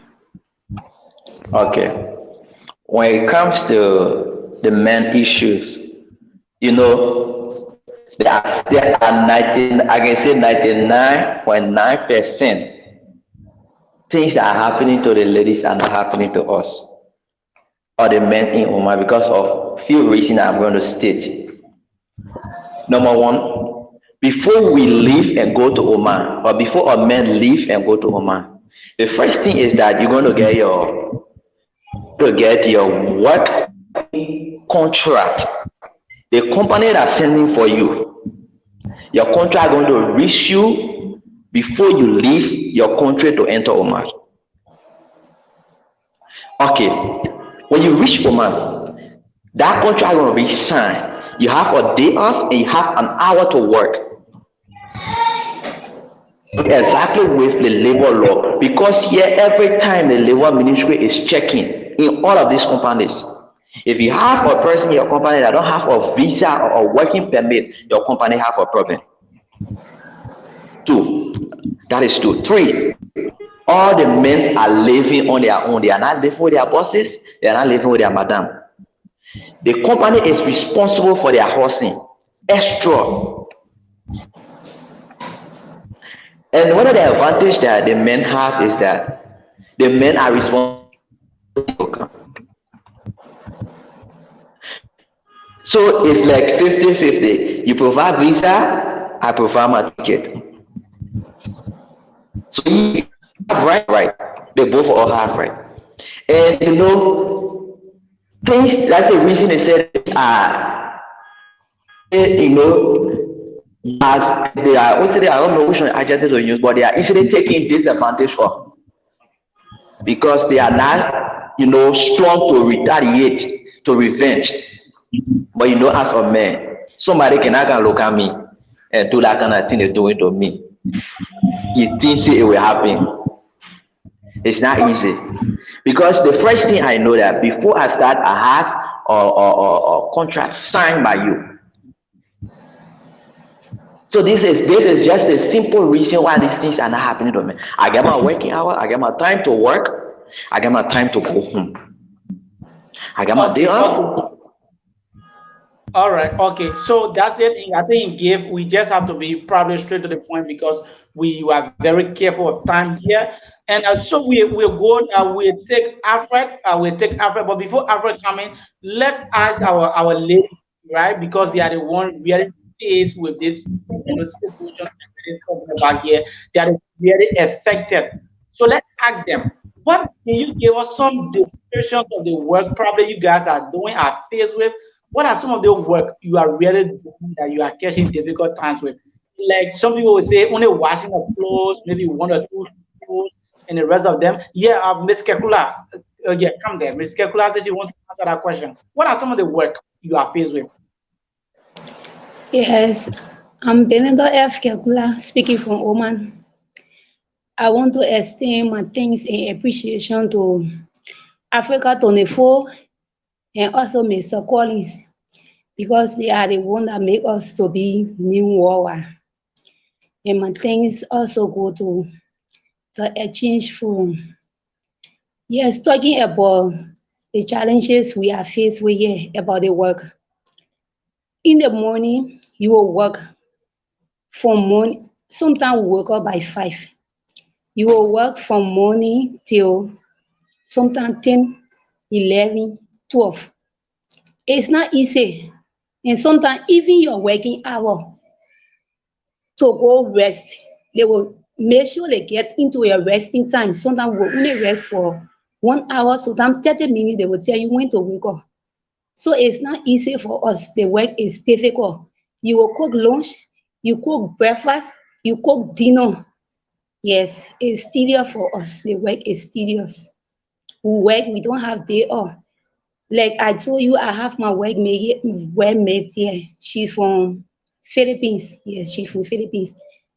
Okay. When it comes to the men issues, there are 19, I can say 99.9% things that are happening to the ladies are not happening to us or the men in Oman because of few reasons I'm going to state. Number one, before we leave and go to Oman, or before a man leave and go to Oman, the first thing is that you're going to get your working contract. The company that's sending for you, your contract going to reach you before you leave your country to enter Oman. Okay, when you reach Oman, that contract going to be signed. You have a day off and you have an hour to work. Exactly with the labor law, because here every time the labor ministry is checking in all of these companies. If you have a person in your company that don't have a visa or a working permit, your company have a problem. Two, that is two. Three, All the men are living on their own. They are not living with their bosses. They are not living with their madam. The company is responsible for their housing. Extra. And one of the advantage that the men have is that the men are responsible. So it's like 50-50. You provide visa, I provide my ticket. So you have right. They both all have right. And things, that's the reason they said as they are, also I don't know which one adjectives to use, but they are easily taking disadvantage of because they are not, strong to retaliate, to revenge. But as a man, somebody can look at me and do that kind of thing they're doing to me. He thinks it will happen. It's not easy. Because the first thing I know that before I start a house or contract signed by you. So this is just a simple reason why these things are not happening to me. I get my working hour, I get my time to work, I get my time to go home. I get my day off. All right. Okay. So that's it. I think we just have to be probably straight to the point because we were very careful of time here. And so we'll go, we'll take Alfred, but before Alfred coming, let us, our ladies, right? Because they are the one really faced with this, situation that we're talking about here. They are very affected. So let's ask them, what can you give us some descriptions of the work probably you guys are doing, are faced with? What are some of the work you are really doing that you are catching difficult times with? Like some people will say only washing of clothes, maybe one or two clothes, and the rest of them. Yeah, Miss Kekula, yeah, come there. Miss Kekula said you want to answer that question. What are some of the work you are faced with? Yes, I'm Benedor F. Kekula, speaking from Oman. I want to extend my thanks and appreciation to Africa 24 and also Mr. Collins because they are the one that make us to be new worldwide. And my thanks also go to the Exchange Forum. Yes, talking about the challenges we are faced with here about the work. In the morning, you will work from morning. Sometimes we wake up by 5. You will work from morning till sometimes 10, 11, 12. It's not easy. And sometimes even your working hour to go rest, they will make sure they get into your resting time. Sometimes we will only rest for 1 hour, sometimes 30 minutes, they will tell you when to wake up. So it's not easy for us. The work is difficult. You will cook lunch, you cook breakfast, you cook dinner. Yes, it's tedious for us. The work is tedious. We work, we don't have day off. Like I told you, I have my workmate here. She's from Philippines. Yes, she's from Philippines.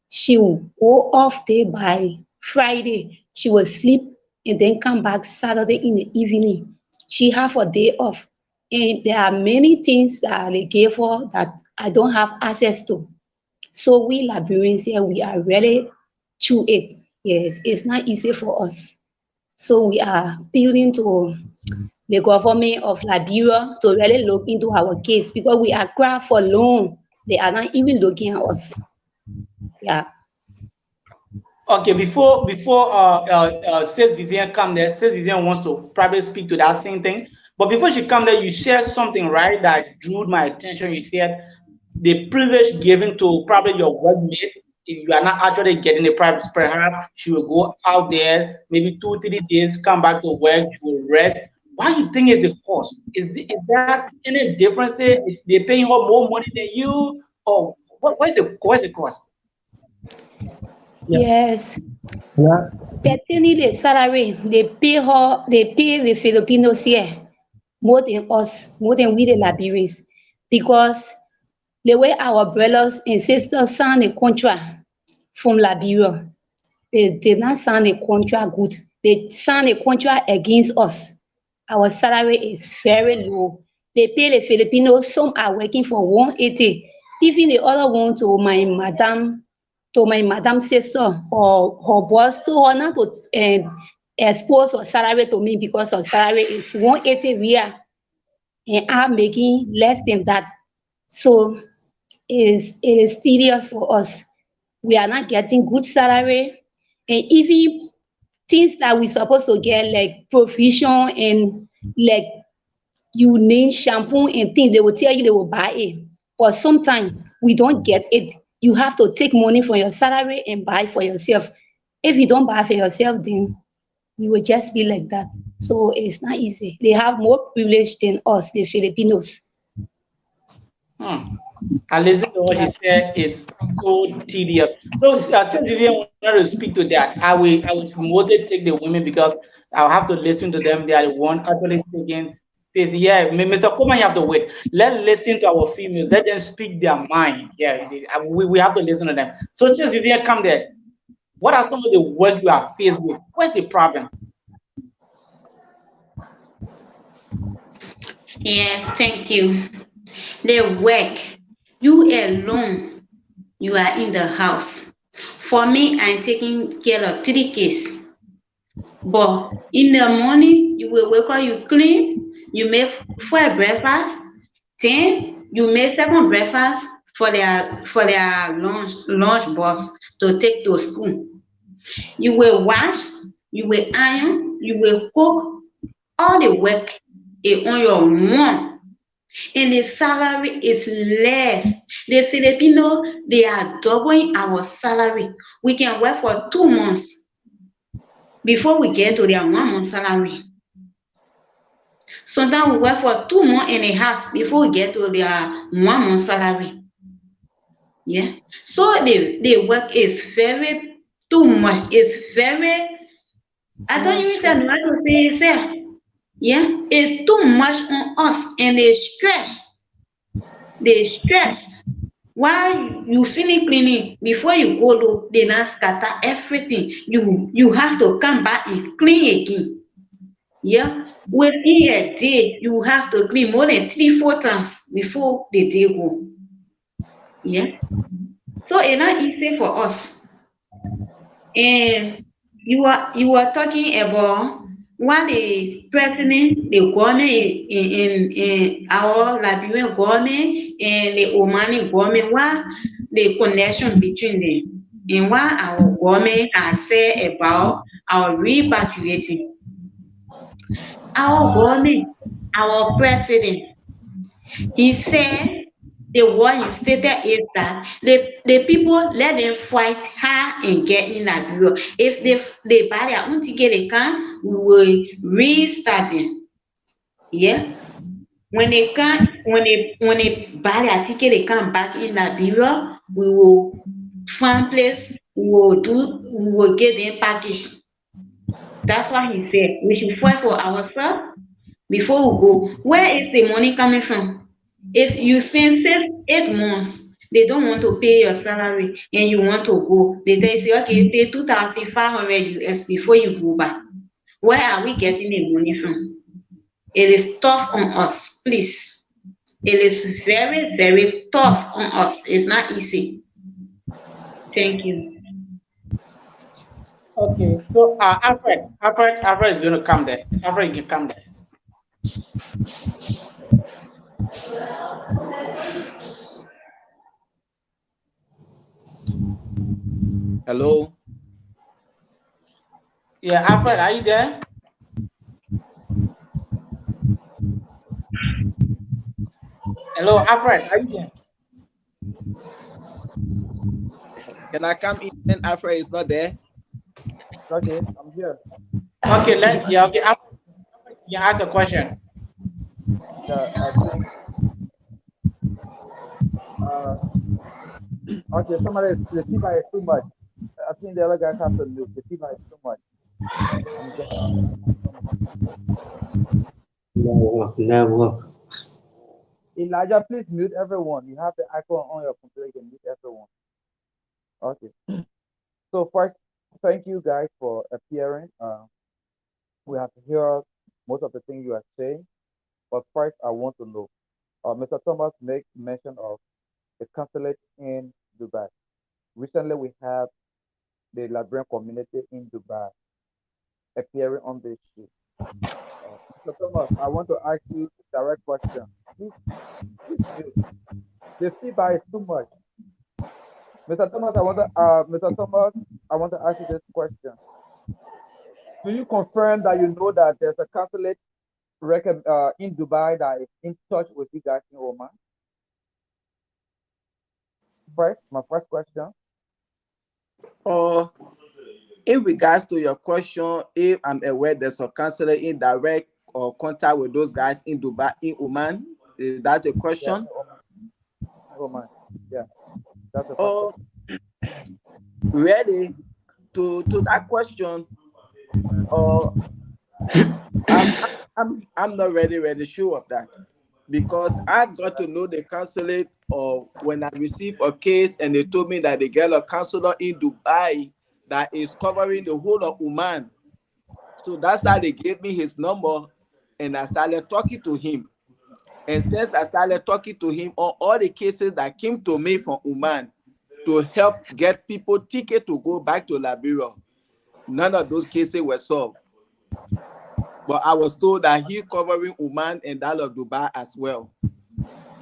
She will go off day by Friday. She will sleep and then come back Saturday in the evening. She have a day off. And there are many things that they gave her that I don't have access to. So we Liberians here, we are really through it. Yes, it's not easy for us. So we are appealing to the government of Liberia to really look into our case because we are crying for loan. They are not even looking at us. Yeah. Okay, before Sis Vivian come there, Sis Vivian wants to probably speak to that same thing. But before she come there, you shared something right that drew my attention. You said the privilege given to probably your workmate. If you are not actually getting the privilege, perhaps she will go out there maybe 2 3 days, come back to work, she will rest. What do you think is the cost? Is that any difference? If they're paying her more money than you, or what's the cost? Yeah. Yes. Yeah. Certainly the salary, they pay the Filipinos here more than us, more than we the Liberians. Because the way our brothers and sisters sign a contract from Liberia, they did not sign a contract good. They sign a contract against us. Our salary is very low. They pay the Filipinos, some are working for 180. Even the other one to my madam to my madam sister, or her boss told her not to expose her salary to me because her salary is 180 real and I'm making less than that. So it is serious for us. We are not getting good salary, and even things that we supposed to get like provision and like you need shampoo and things, they will tell you they will buy it. But sometimes we don't get it. You have to take money from your salary and buy for yourself. If you don't buy for yourself, then you will just be like that. So it's not easy. They have more privilege than us, the Filipinos. Hmm. I listen to what she said is so tedious. So since Vivian wanted to speak to that, I will mostly take the women because I'll have to listen to them. They are the one actually speaking. Please, yeah, Mr. Coleman, you have to wait. Let's listen to our females. Let them speak their mind. Yeah, we have to listen to them. So since Vivian come there, what are some of the work you are faced with? What's the problem? Yes, thank you. The work, you alone, you are in the house. For me, I'm taking care of 3 kids. But in the morning, you will wake up, you clean, you make first breakfast, then you make second breakfast for their lunch box to take to school. You will wash, you will iron, you will cook, all the work is on your own. And the salary is less. The Filipino, they are doubling our salary. We can work for 2 months before we get to their 1 month salary. Sometimes we work for 2 months and a half before we get to their 1 month salary. Yeah. So the work is very too much. It's very, I don't even say know how to say it. Yeah, it's too much on us and they stress. While you finish cleaning, before you go low, they now scatter everything. You have to come back and clean again. Yeah. Within a day, you have to clean more than 3, 4 times before the day go. Yeah. So it's not easy for us. And you are talking about what the president, the government in our Liberian government and the Omani government, what the connection between them, and what our government has said about our repatriating. Our government, our president, he said the word he stated is that the people let them fight hard and get in Liberia. If they buy their own ticket, they can, we will restart them. Yeah. When they buy their ticket, they come back in Liberia, we will find place, we will get them package. That's why he said we should fight for ourselves before we go. Where is the money coming from? If you spend 6, 8 months, they don't want to pay your salary and you want to go, they tell you, say, okay, pay 2,500 US before you go back. Where are we getting the money from? It is tough on us, please. It is very, very tough on us. It's not easy. Thank you. Okay, so Alfred is going to come there. Alfred, you can come there. Hello. Yeah, Alfred, are you there? Hello, Alfred, are you there? Can I come in when Alfred is not there? Okay, I'm here. Okay, Alfred, you can ask a question. Yeah, I think uh okay, somebody, the feedback is too much. I think the other guys have to mute. The feedback is too much. I'm getting so much. Never. Elijah, please mute everyone. You have the icon on your computer, you can mute everyone. Okay. So first, thank you guys for appearing. We have heard most of the things you are saying, but first I want to know. Mr. Thomas make mention of the consulate in Dubai, which recently we have the Liberian community in Dubai appearing on the show. Mr. Thomas, I want to ask you a direct question. Please, please mute. The feedback is too much. Mr. Thomas, I want to ask you this question. Do you confirm that you know that there's a consulate in Dubai that is in touch with you guys in Oman? My first question. Or in regards to your question, if I'm aware there's a counselor in direct or contact with those guys in Dubai, in Oman, is that a Yeah, question? in Oman. In Oman. Yeah, that's the first Or question. really, to that question, or I'm I'm not really sure of that, because I got to know the consulate or when I received a case and they told me that they get a counselor in Dubai that is covering the whole of Oman. So that's how they gave me his number and I started talking to him. And since I started talking to him on all the cases that came to me from Oman to help get people ticket to go back to Liberia, none of those cases were solved. But I was told that he covering Oman and that of Dubai as well.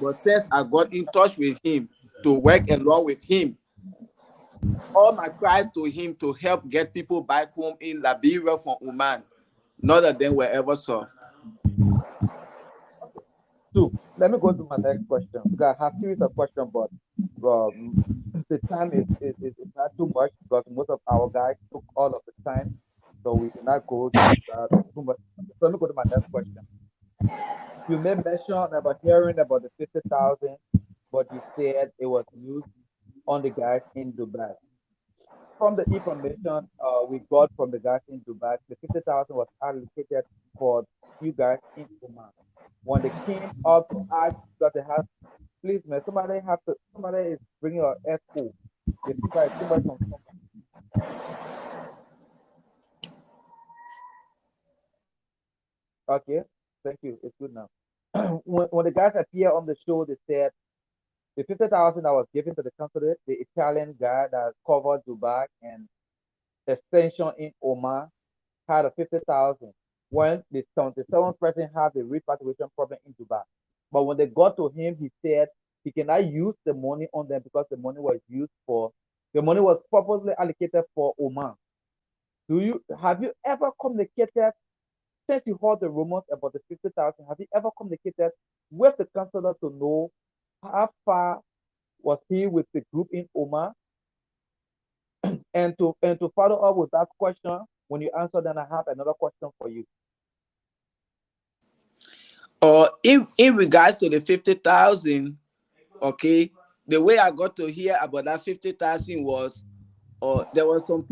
But since I got in touch with him to work along with him, all my cries to him to help get people back home in Liberia from Oman, none of them were ever solved. So let me go to my next question because I have series of questions, but the time is not too much because most of our guys took all of the time, so we will not go too much. So let me go to my next question. You made mention about hearing about the 50,000, but you said it was used on the guys in Dubai. From the information we got from the guys in Dubai, the 50,000 was allocated for you guys in Oman. When they came up to ask, because they have, please man, somebody is bringing your FO. The feedback is too much from someone. Okay, thank you. It's good now. When the guys appear on the show, they said the 50,000 that was given to the consulate, the Italian guy that covered Dubai and extension in Oman had a 50,000 when the 77 person had the repatriation problem in Dubai. But when they got to him, he said he cannot use the money on them because the money was purposely allocated for Oman. Have you ever communicated since you heard the rumors about the 50,000? Have you ever communicated with the counselor to know how far was he with the group in Oman? And to follow up with that question, when you answer, then I have another question for you. Or in regards to the 50,000, okay, the way I got to hear about that 50,000 was, there was some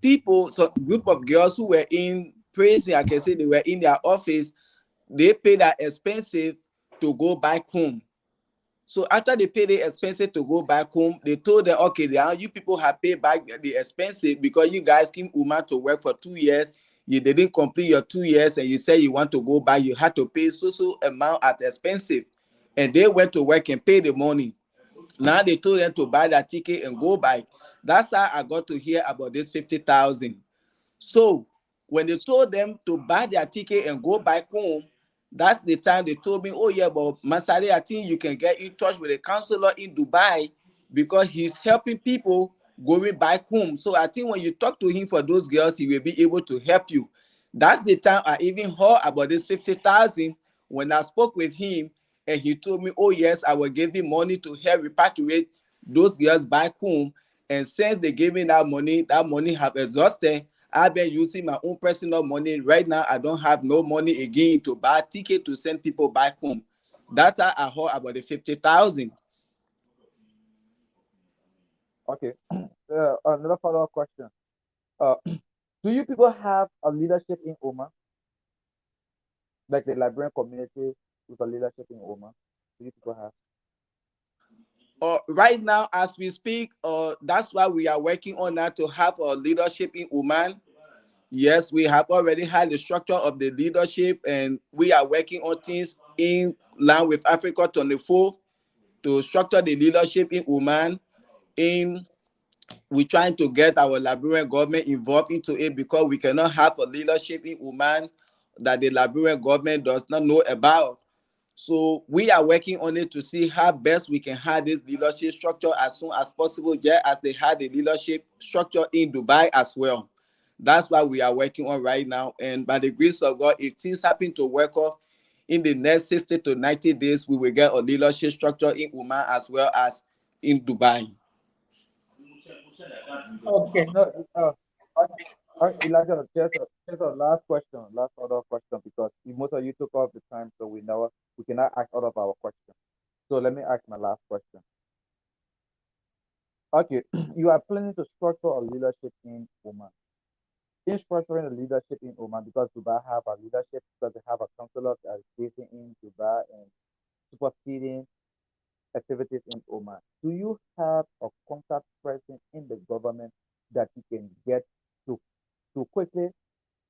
people, some group of girls who were in prison. I can say they were in their office. They paid that expensive to go back home. So after they paid the expensive to go back home, they told them, okay, now you people have paid back the expensive because you guys came Oman to work for 2 years. You didn't complete your 2 years and you said you want to go back. You had to pay so amount at expensive. And they went to work and paid the money. Now they told them to buy that ticket and go back. That's how I got to hear about this 50,000. So when they told them to buy their ticket and go back home, that's the time they told me, oh yeah, but Masari, I think you can get in touch with a counselor in Dubai because he's helping people going back home. So I think when you talk to him for those girls, he will be able to help you. That's the time I even heard about this 50,000 when I spoke with him and he told me, oh yes, I will give him money to help repatriate those girls back home. And since they gave me that money have exhausted. I've been using my own personal money. Right now, I don't have no money again to buy a ticket to send people back home. That's how I heard about the 50,000. Okay. Another follow-up question. Uh, do you people have a leadership in Oman, like the Liberian community with a leadership in Oman? Do you people have? Right now, as we speak, that's why we are working on that to have a leadership in Oman. Yes, we have already had the structure of the leadership, and we are working on things in line with Africa 24 to structure the leadership in Oman in we're trying to get our Liberian government involved into it, because we cannot have a leadership in Oman that the Liberian government does not know about. So we are working on it to see how best we can have this leadership structure as soon as possible, just as they had the leadership structure in Dubai as well. That's what we are working on right now. And by the grace of God, if things happen to work off in the next 60 to 90 days, we will get a leadership structure in Oman as well as in Dubai. Okay. No, okay. Elijah, just a last question, last other question, because most of you took off the time, so we cannot ask all of our questions. So let me ask my last question. Okay, you are planning to structure a leadership in Oman. In structuring a leadership in Oman, because Dubai have a leadership, because they have a consulate that is based in Dubai and superseding activities in Oman. Do you have a contact person in the government that you can get to quickly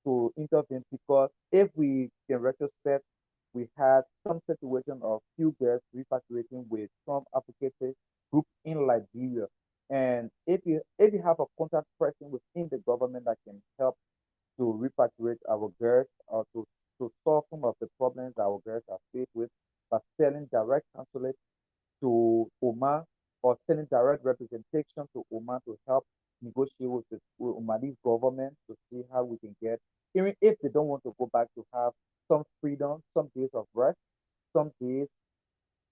to intervene? Because if we, in retrospect, we had some situation of few girls repatriating with some advocacy group in Liberia. And if you have a contact person within the government that can help to repatriate our girls, or to solve some of the problems our girls are faced with by selling direct consulate to Oman, or sending direct representation to Oman to help negotiate with the Omanese government to see how we can get, even if they don't want to go back, to have some freedom, some days of rest, some days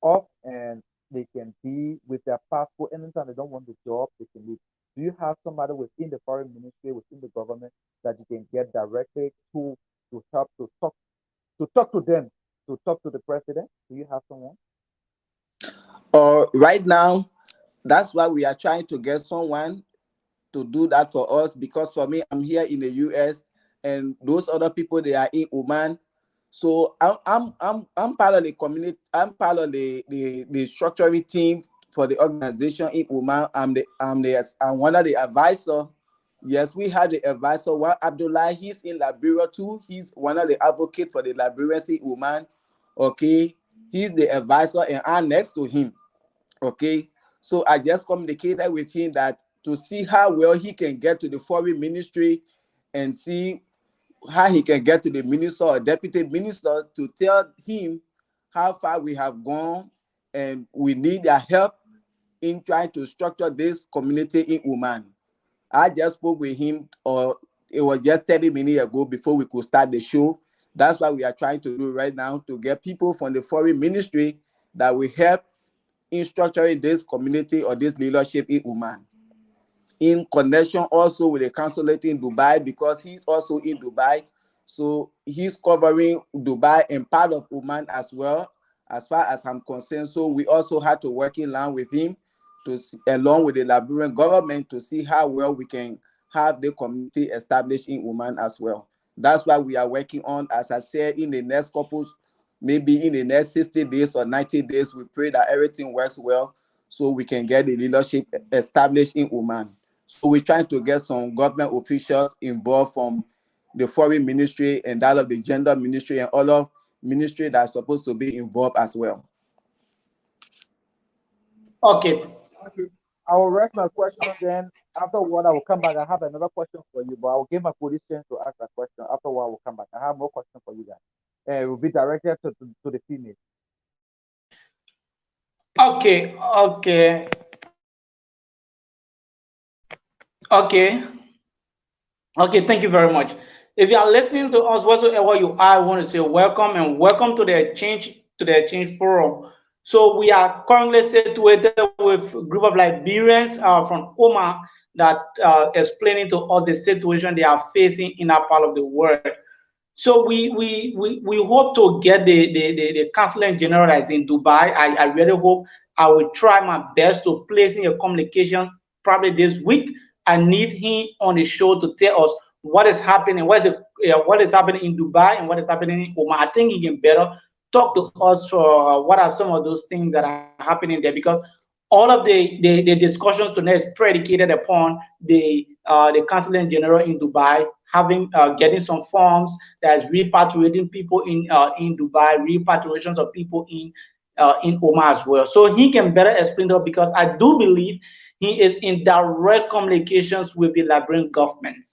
off, and they can be with their passport. Anytime they don't want the job, they can leave. Do you have somebody within the foreign ministry, within the government, that you can get directly to help to talk to them, to talk to the president? Do you have someone? Right now, that's why we are trying to get someone to do that for us, because for me, I'm here in the US, and those other people, they are in Oman. So I'm part of the community. I'm part of the structuring team for the organization in Oman. I'm one of the advisor. Yes, we have the advisor. One Abdullah, he's in Liberia too. He's one of the advocate for the Liberians in Oman. Okay, he's the advisor, and I'm next to him. Okay, so I just communicated with him that to see how well he can get to the foreign ministry, and see how he can get to the minister or deputy minister to tell him how far we have gone, and we need their help in trying to structure this community in Oman. I just spoke with him, or it was just 30 minutes ago before we could start the show. That's what we are trying to do right now, to get people from the foreign ministry that will help in structuring this community or this leadership in Oman, in connection also with the consulate in Dubai, because he's also in Dubai. So he's covering Dubai and part of Oman as well, as far as I'm concerned. So we also had to work in line with him to see, along with the Liberian government, to see how well we can have the community established in Oman as well. That's why we are working on, as I said, in the next maybe in the next 60 days or 90 days, we pray that everything works well, so we can get the leadership established in Oman. So we're trying to get some government officials involved from the foreign ministry and that of the gender ministry and other ministry that are supposed to be involved as well. Okay. Okay. I will rest my question, then afterward I will come back. I have another question for you, but I will give my position to ask that question. Afterward, I will come back. I have more questions for you guys. And it will be directed to the female. Okay. Okay. Okay. Okay, thank you very much. If you are listening to us whatsoever you are, I want to say welcome and welcome to the Exchange Forum. So we are currently situated with a group of Liberians from Oman that explaining to us the situation they are facing in that part of the world. So we hope to get the Consulate General that's in Dubai. I really hope. I will try my best to place in a communication probably this week. I need him on the show to tell us what is happening, what is happening in Dubai and what is happening in Oman. I think he can better talk to us for what are some of those things that are happening there, because all of the discussions today is predicated upon the Consulate General in Dubai having getting some forms that's repatriating people in Dubai, repatriations of people in Oman as well. So he can better explain that, because I do believe he is in direct communications with the Liberian government.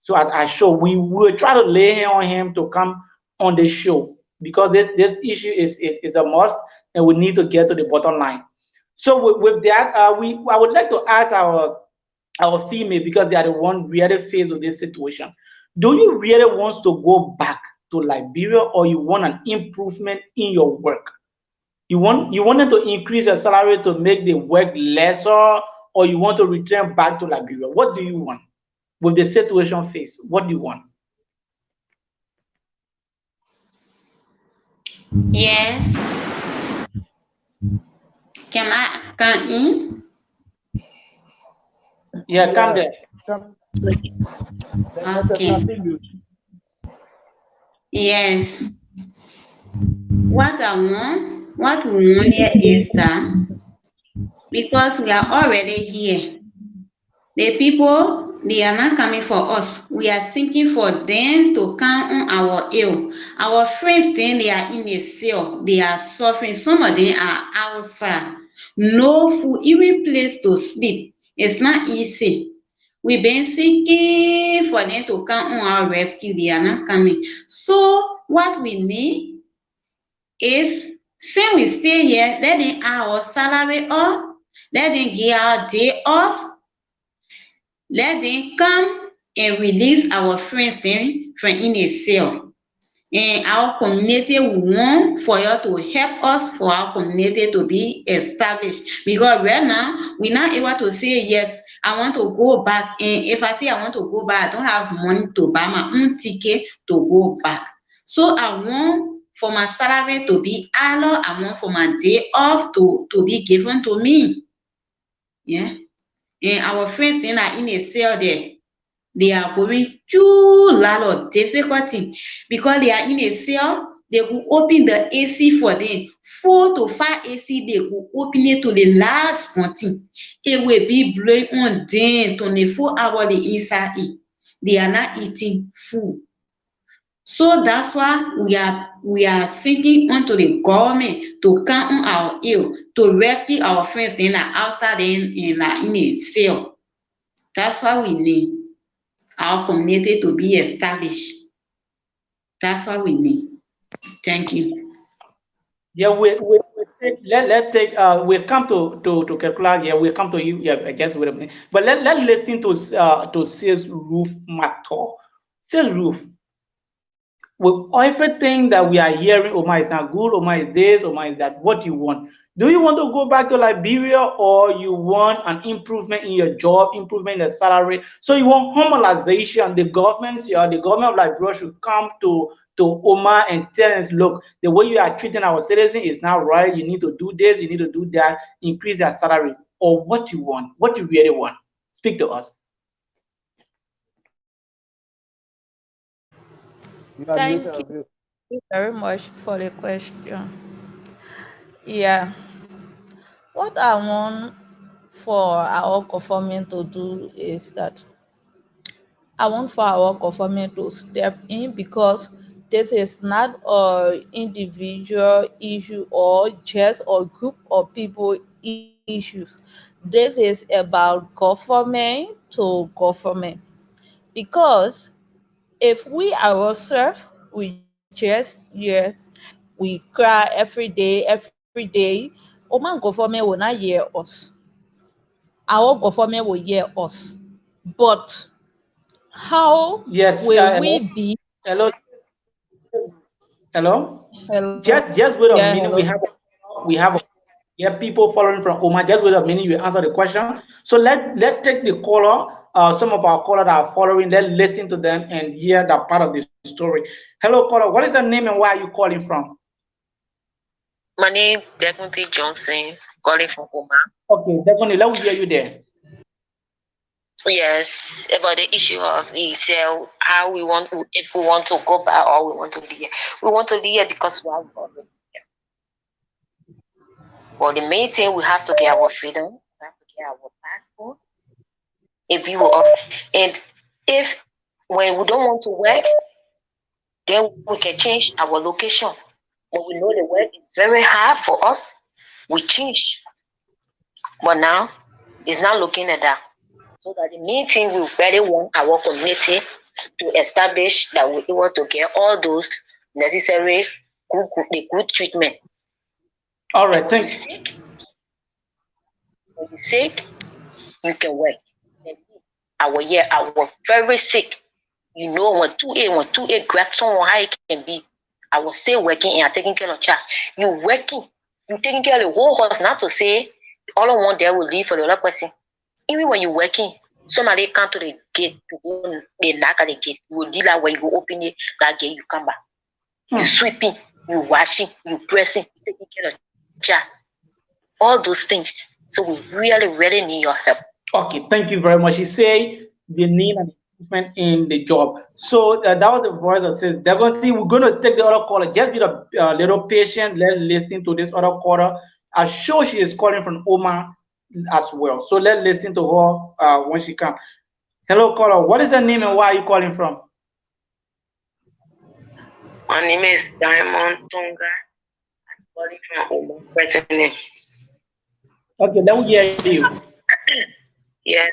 So at our show, we will try to lay on him to come on the show because this issue is a must, and we need to get to the bottom line. So with that, I would like to ask our female because they are the one really faced with this situation. Do you really want to go back to Liberia, or you want an improvement in your work? You wanted to increase your salary to make the work lesser, or you want to return back to Liberia? What do you want with the situation faced? What do you want? Yes. Can I come in? Yeah, come Yeah, there. come, Mr. Okay. Continue. Yes. What we want here is that because we are already here, the people, they are not coming for us. We are seeking for them to come on our ill. Our friends, then they are in a cell. They are suffering. Some of them are outside. No food, even place to sleep. It's not easy. We've been seeking for them to come on our rescue. They are not coming. So what we need is, since we stay here, let them add our salary up. Let them give our day off. Let them come and release our friends then from in a cell. And our community, we want for you to help us for our community to be established. Because right now, we're not able to say, yes, I want to go back. And if I say I want to go back, I don't have money to buy my own ticket to go back. So I want for my salary to be allow. I want for my day off to be given to me. Yeah. And our friends then are in a cell there. They are going through a lot of difficulty because they are in a cell. They will open the AC for them. 4 to 5 AC, they will open it to the last fountain. It will be blowing on them 24 hours they inside it. They are not eating food. So that's why we are seeking unto the government to come on our aid to rescue our friends then are outside in a cell. That's why we need our community to be established. That's what we need. Thank you. Yeah, we take, let take we'll come to calculate. Yeah, we'll come to you. Yeah, I guess with a minute. But let listen to sales roof matter. Sales roof. With everything that we are hearing, Oma is not good, Oma is this, Oma is that. What do you want? Do you want to go back to Liberia, or you want an improvement in your job, improvement in the salary? So you want homolization. The government of Liberia should come to Oman and tell us, look, the way you are treating our citizens is not right. You need to do this, you need to do that, increase their salary. Or what you want, what you really want. Speak to us. You are Thank muted. you very much for the question. Yeah, what I want for our government to do is that I want for our government to step in because this is not a individual issue or just a group of people issues. This is about government to government because if we ourselves we just we cry every day, Oman government will not hear us. Our government will hear us. But how Yes, will hello, we be? hello, hello. Hello? Just wait Yeah, a hello. minute. We have yeah, people following from Oman. Just wait a minute. You answer the question. So let take the caller. Some of our callers that are following. Let's listen to them and hear that part of the story. Hello, caller. What is your name and where are you calling from? My name Definitely Johnson, calling from Oman. Okay, definitely. Let me hear you there. Yes, about the issue of the cell, how we want to, if we want to go back or we want to be here. We want to be here because we are already here. But the main thing we have to get our freedom, we have to get our passport, a view of, and if when we don't want to work, then we can change our location. When we know the work is very hard for us, we change. But now It's not looking at that. So that the main thing we really want our community to establish that we able to get all those necessary good treatment. All right, thank you. When you're sick, you can work. I was very sick. You know, when 2A grab someone, how it can be. I was still working and I'm taking care of child. You working, you taking care of the whole house. Not to say all of one there will leave for the other person. Even when you're working, somebody come to the gate to go, they knock at the gate. You will deal that when you go open it, that gate, you come back. You sweeping, you washing, you pressing, you taking care of child. All those things. So we really, really need your help. Okay, thank you very much. He say they need an improvement in the job. So that was the voice that says definitely we're going to take the other caller. Just be a little patient. Let's listen to this other caller. I'm sure she is calling from Oman as well. So let's listen to her when she comes. Hello, caller. What is the name and where are you calling from? My name is Diamond Tonga. I'm calling from Oman, President. Okay, let me hear you. Yes,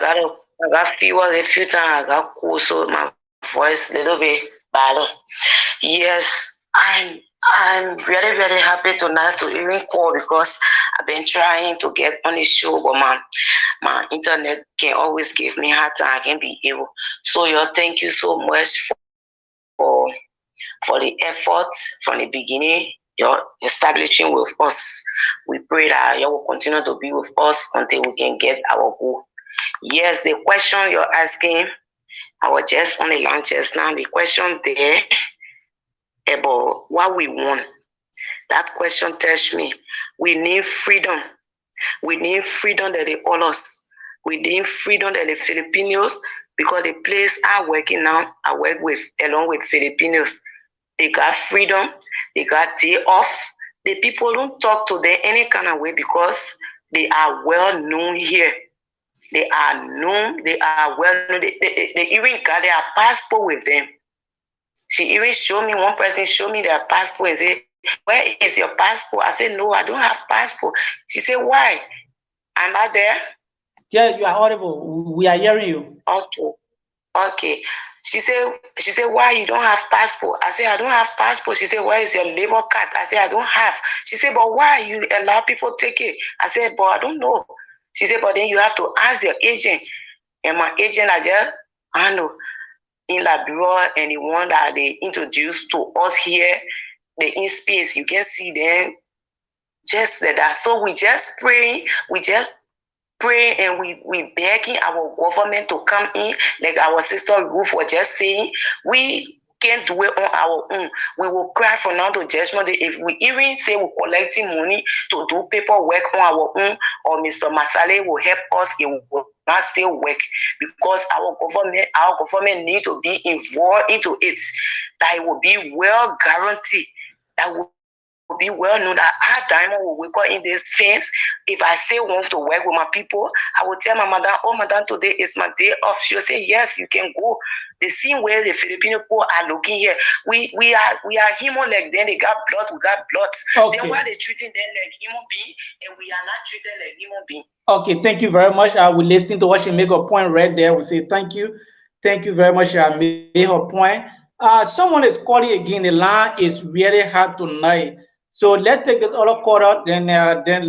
sorry, I got fever a few times. I got cold, so my voice a little bit bad. Yes, I'm really very happy tonight to even call because I've been trying to get on the show, but my internet can always give me hard time. I can be able. So, thank you so much for the efforts from the beginning. You're establishing with us. We pray that you will continue to be with us until we can get our goal. Yes, the question you're asking, I was just on the line just now. The question there about what we want. That question tells me we need freedom. We need freedom that they owe us. We need freedom that the Filipinos, because the place I'm working now, I work with along with Filipinos. They got freedom, they got day off. The people don't talk to them any kind of way because they are well known here. They are known, they are well known. They even got their passport with them. She even showed me, one person showed me their passport and said, "Where is your passport?" I said, "No, I don't have passport." She said, "Why? Am I there?" Yeah, you are audible. We are hearing you. Okay. She said, "Why you don't have passport?" I said, "I don't have passport." She said, "Where is your labor card?" I said, "I don't have." She said, "But why you allow people take it?" I said, "But I don't know." She said, "But then you have to ask your agent." And my agent, I know, in Liberia, and the one that they introduced to us here, the in space, you can see them just like that. So we just pray, and we begging our government to come in, like our sister Ruth was just saying. We can't do it on our own. We will cry for now to judgment day. If we even say we're collecting money to do paperwork on our own, or Mr. Masale will help us, it will not still work, because our government need to be involved into it, that it will be well guaranteed, that will be well known that our diamond will wake up in this fence. If I still want to work with my people, I will tell my madam, "Oh, madam, today is my day off." She'll say, "Yes, you can go." The same way the Filipino people are looking here. We are human like them. They got blood, we got blood. Okay. Then why they treating them like human being and we are not treated like human being? Okay, thank you very much. I will listen to what she make a point right there. We say thank you. Thank you very much. I made her point. Someone is calling again. The line is really hard tonight. So let's take this other caller. Then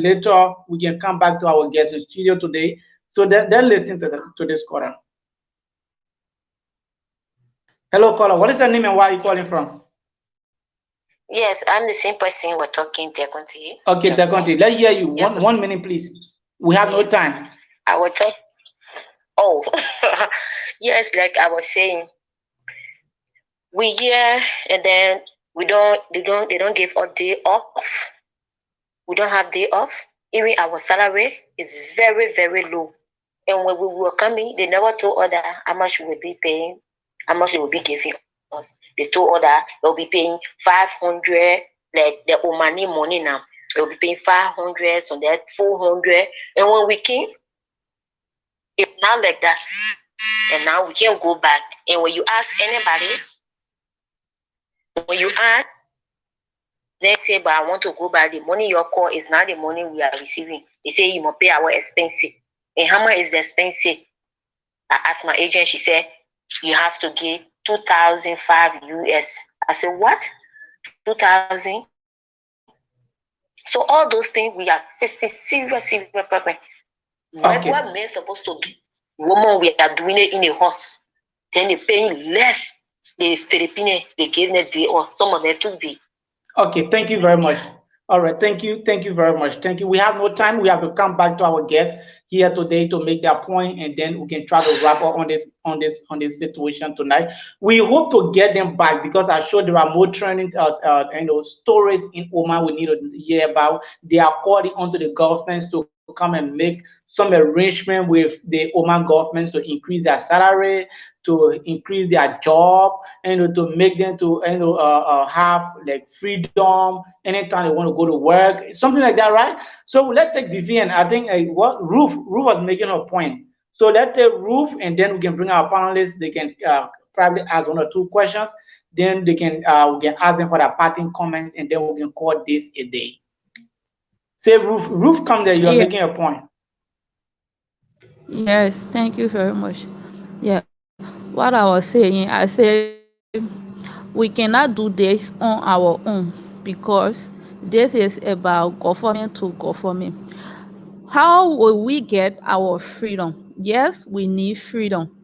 later we can come back to our guest in studio today. So then listen to this caller. Hello, caller. What is the name and where are you calling from? Yes, I'm the same person we're talking, Dekonti. Okay, Dekonti. Let's hear you. One minute, please. We have no time. I will talk. Oh, yes, like I was saying, we here and then they don't give us day off. We don't have day off. Even our salary is very, very low. And when we were coming, they never told us that how much we will be paying, how much they will be giving us. They told us that they'll be paying 500, like the Omani money now. They'll be paying 500, so that 400. And when we came, it's not like that. And now we can't go back. And when you ask anybody, Let's say, but I want to go back. The money you call is not the money we are receiving. They say you must pay our expenses. And how much is the expensive? I asked my agent, she said, you have to give 2005 US. I said, what? 2000? So all those things we are facing serious problem. Like Okay. what men supposed to do? Woman, we are doing it in a house. Then they paying less. The Philippines, they gave them the or some of them took the. Okay, thank you very much. All right, thank you very much. Thank you. We have no time. We have to come back to our guests here today to make their point, and then we can try to wrap up on this situation tonight. We hope to get them back because I'm sure there are more training stories in Oman we need to hear about. They are calling onto the governments to come and make some arrangement with the Oman governments to increase their salary, to increase their job, and to make them to have like freedom anytime they want to go to work, something like that, right? So let's take Vivian. I think what Ruth was making her point. So let's take Ruth, and then we can bring our panelists. They can probably ask one or two questions. Then they can we can ask them for their parting comments, and then we can call this a day. Say Ruth. Ruth, come there. You are Yeah. making a point. Yes, thank you very much. Yeah, what I was saying, I said we cannot do this on our own because this is about government to government. How will we get our freedom? Yes, we need freedom,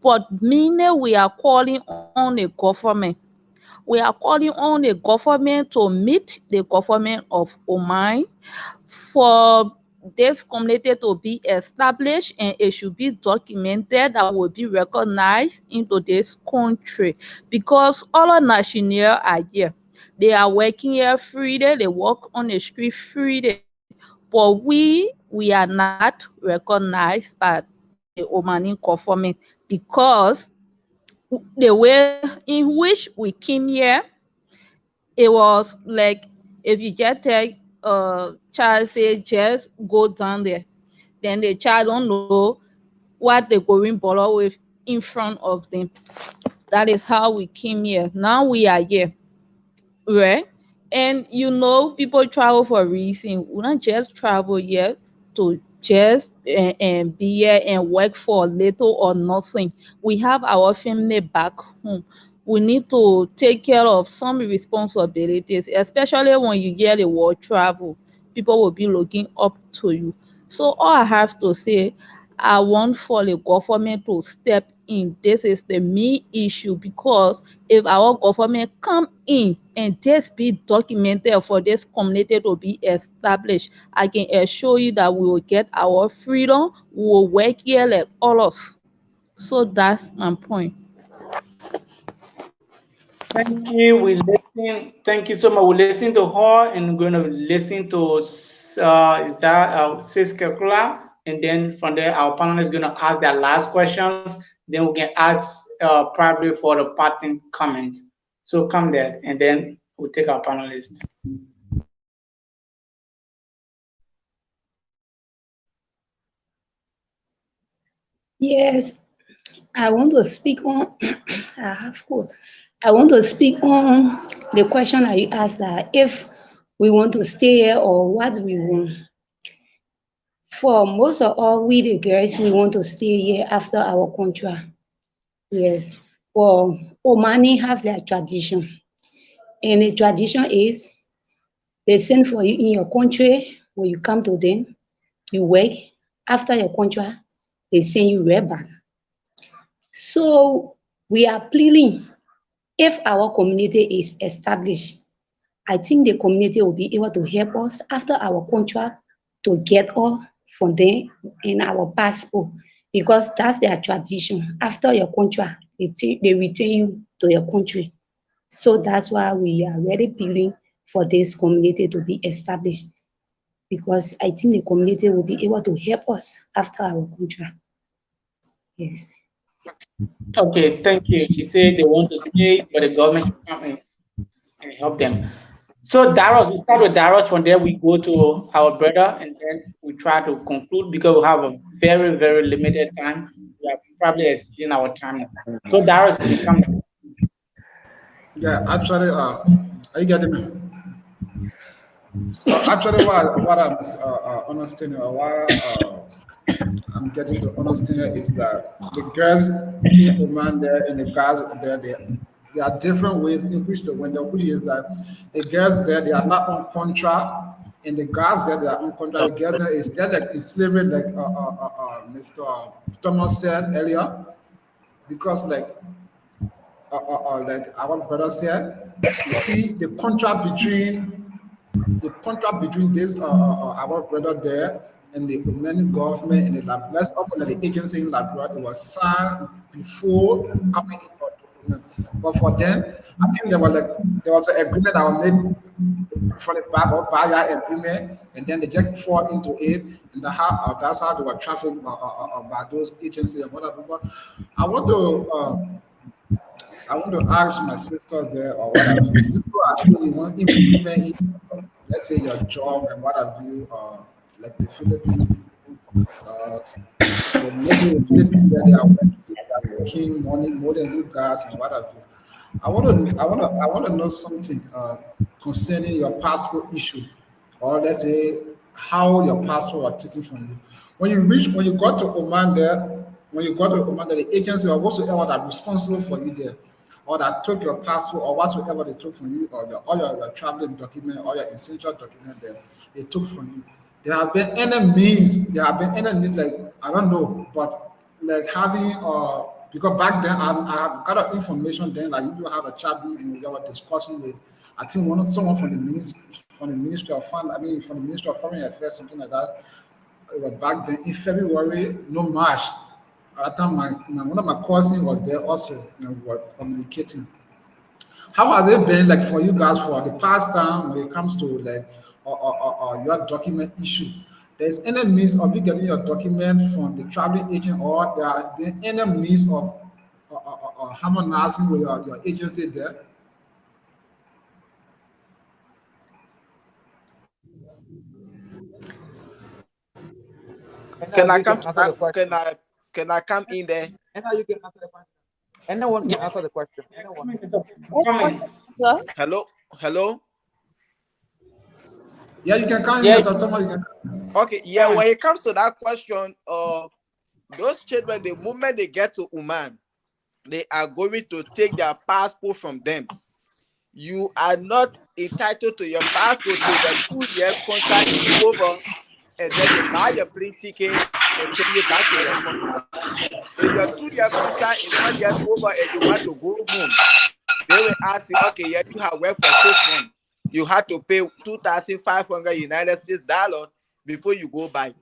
but meaning we are calling on the government. We are calling on the government to meet the government of Oman for this community to be established, and it should be documented that will be recognized into this country because all nationals are here. They are working here freely, they work on the street freely, but we are not recognized by the Omani government because the way in which we came here, it was like if you just tell child say just go down there, then the child don't know what they're going borrow with in front of them. That is how we came here. Now we are here, right? And people travel for a reason. We don't just travel here to just and be here and work for little or nothing. We have our family back home. We need to take care of some responsibilities, especially when you hear the word travel. People will be looking up to you. So all I have to say, I want for the government to step in. This is the main issue because if our government come in and this be documented for this community to be established, I can assure you that we will get our freedom. We will work here like all us. So that's my point. Thank you. We listen. Thank you so much. We listen to her, and we're going to listen to Sis Kekula, and then from there, our panel is going to ask their last questions. Then we can ask probably for the parting comments. So come there, and then we'll take our panelists. Yes, I want to speak on. I have course. I want to speak on the question that you asked that if we want to stay here or what we want. For most of all, we the girls, we want to stay here after our contract. Yes. For Omani have their tradition. And the tradition is they send for you in your country, when you come to them, you work. After your contract, they send you right back. So we are pleading, if our community is established, I think the community will be able to help us after our contract to get all from them in our passport because that's their tradition. After your contract, they return you to your country. So that's why we are really pleading for this community to be established because I think the community will be able to help us after our contract. Yes. Okay, thank you. She said they want to stay, but the government should come in and help them. So Daros, we start with Daros. From there, we go to our brother, and then we try to conclude because we have a very, very limited time. We are probably exceeding our time now. So Daros, you come. Yeah, actually, are you getting me? Actually, what I'm understanding, or what I'm getting to understand is that the girls in Oman there and the guys there, there are different ways in which the window, which is that the girls there they are not on contract, and the guys there they are on contract. The girls there is there like it's slavery, like Mr. Thomas said earlier, because like our brother said, you see the contract between this our brother there and the Romanian government and the lab, let's open the agency in Labrador, it was signed before coming into document. But for them, I think there was an agreement that was made for the back or buyer agreement, and then they just fall into it, and that's how they were trafficked by those agencies and whatever. But I want to. I want to ask my sisters there or what have you. You are seeing one improvement in, let's say, your job and what have you, like the Philippine, uh, let's say the Philippine where they are making money more than you guys and what have you. I want to know something concerning your passport issue, or let's say how your passport was taken from you. When you got to Oman there, the agency or whatsoever that responsible for you there, or that took your passport or whatsoever they took from you, or your traveling document or your essential document there, they took from you. There have been enemies like I don't know, but like having because back then I got a information then like you had a chat room and you were discussing with I think someone from the Ministry of Fund, I mean from the Ministry of Foreign Affairs, something like that. It was back then in February, no March. At that time, one of my cousins was there also, we were communicating. How have they been like for you guys for the past time when it comes to like or your document issue? There's any means of you getting your document from the traveling agent, or there have been any means of harmonizing with your agency there? And now Can I you come can to answer that? the question. Can I come in there? And now you can answer the question. And no one can answer the question. Anyone. Come in. Sir? Hello, hello. Yeah, you can come in, Yeah, Mr. Thomas. You can. Okay, yeah. come in. When it comes to that question, those children, the moment they get to Oman, they are going to take their passport from them. You are not entitled to your passport till the 2 years contract is over, and then they buy your plane ticket and send you back to your country. If your 2 year contract is not yet over and you want to go home, they will ask you, okay, yeah, you have worked for 6 months. You have to pay 2,500 United States dollars before you go back.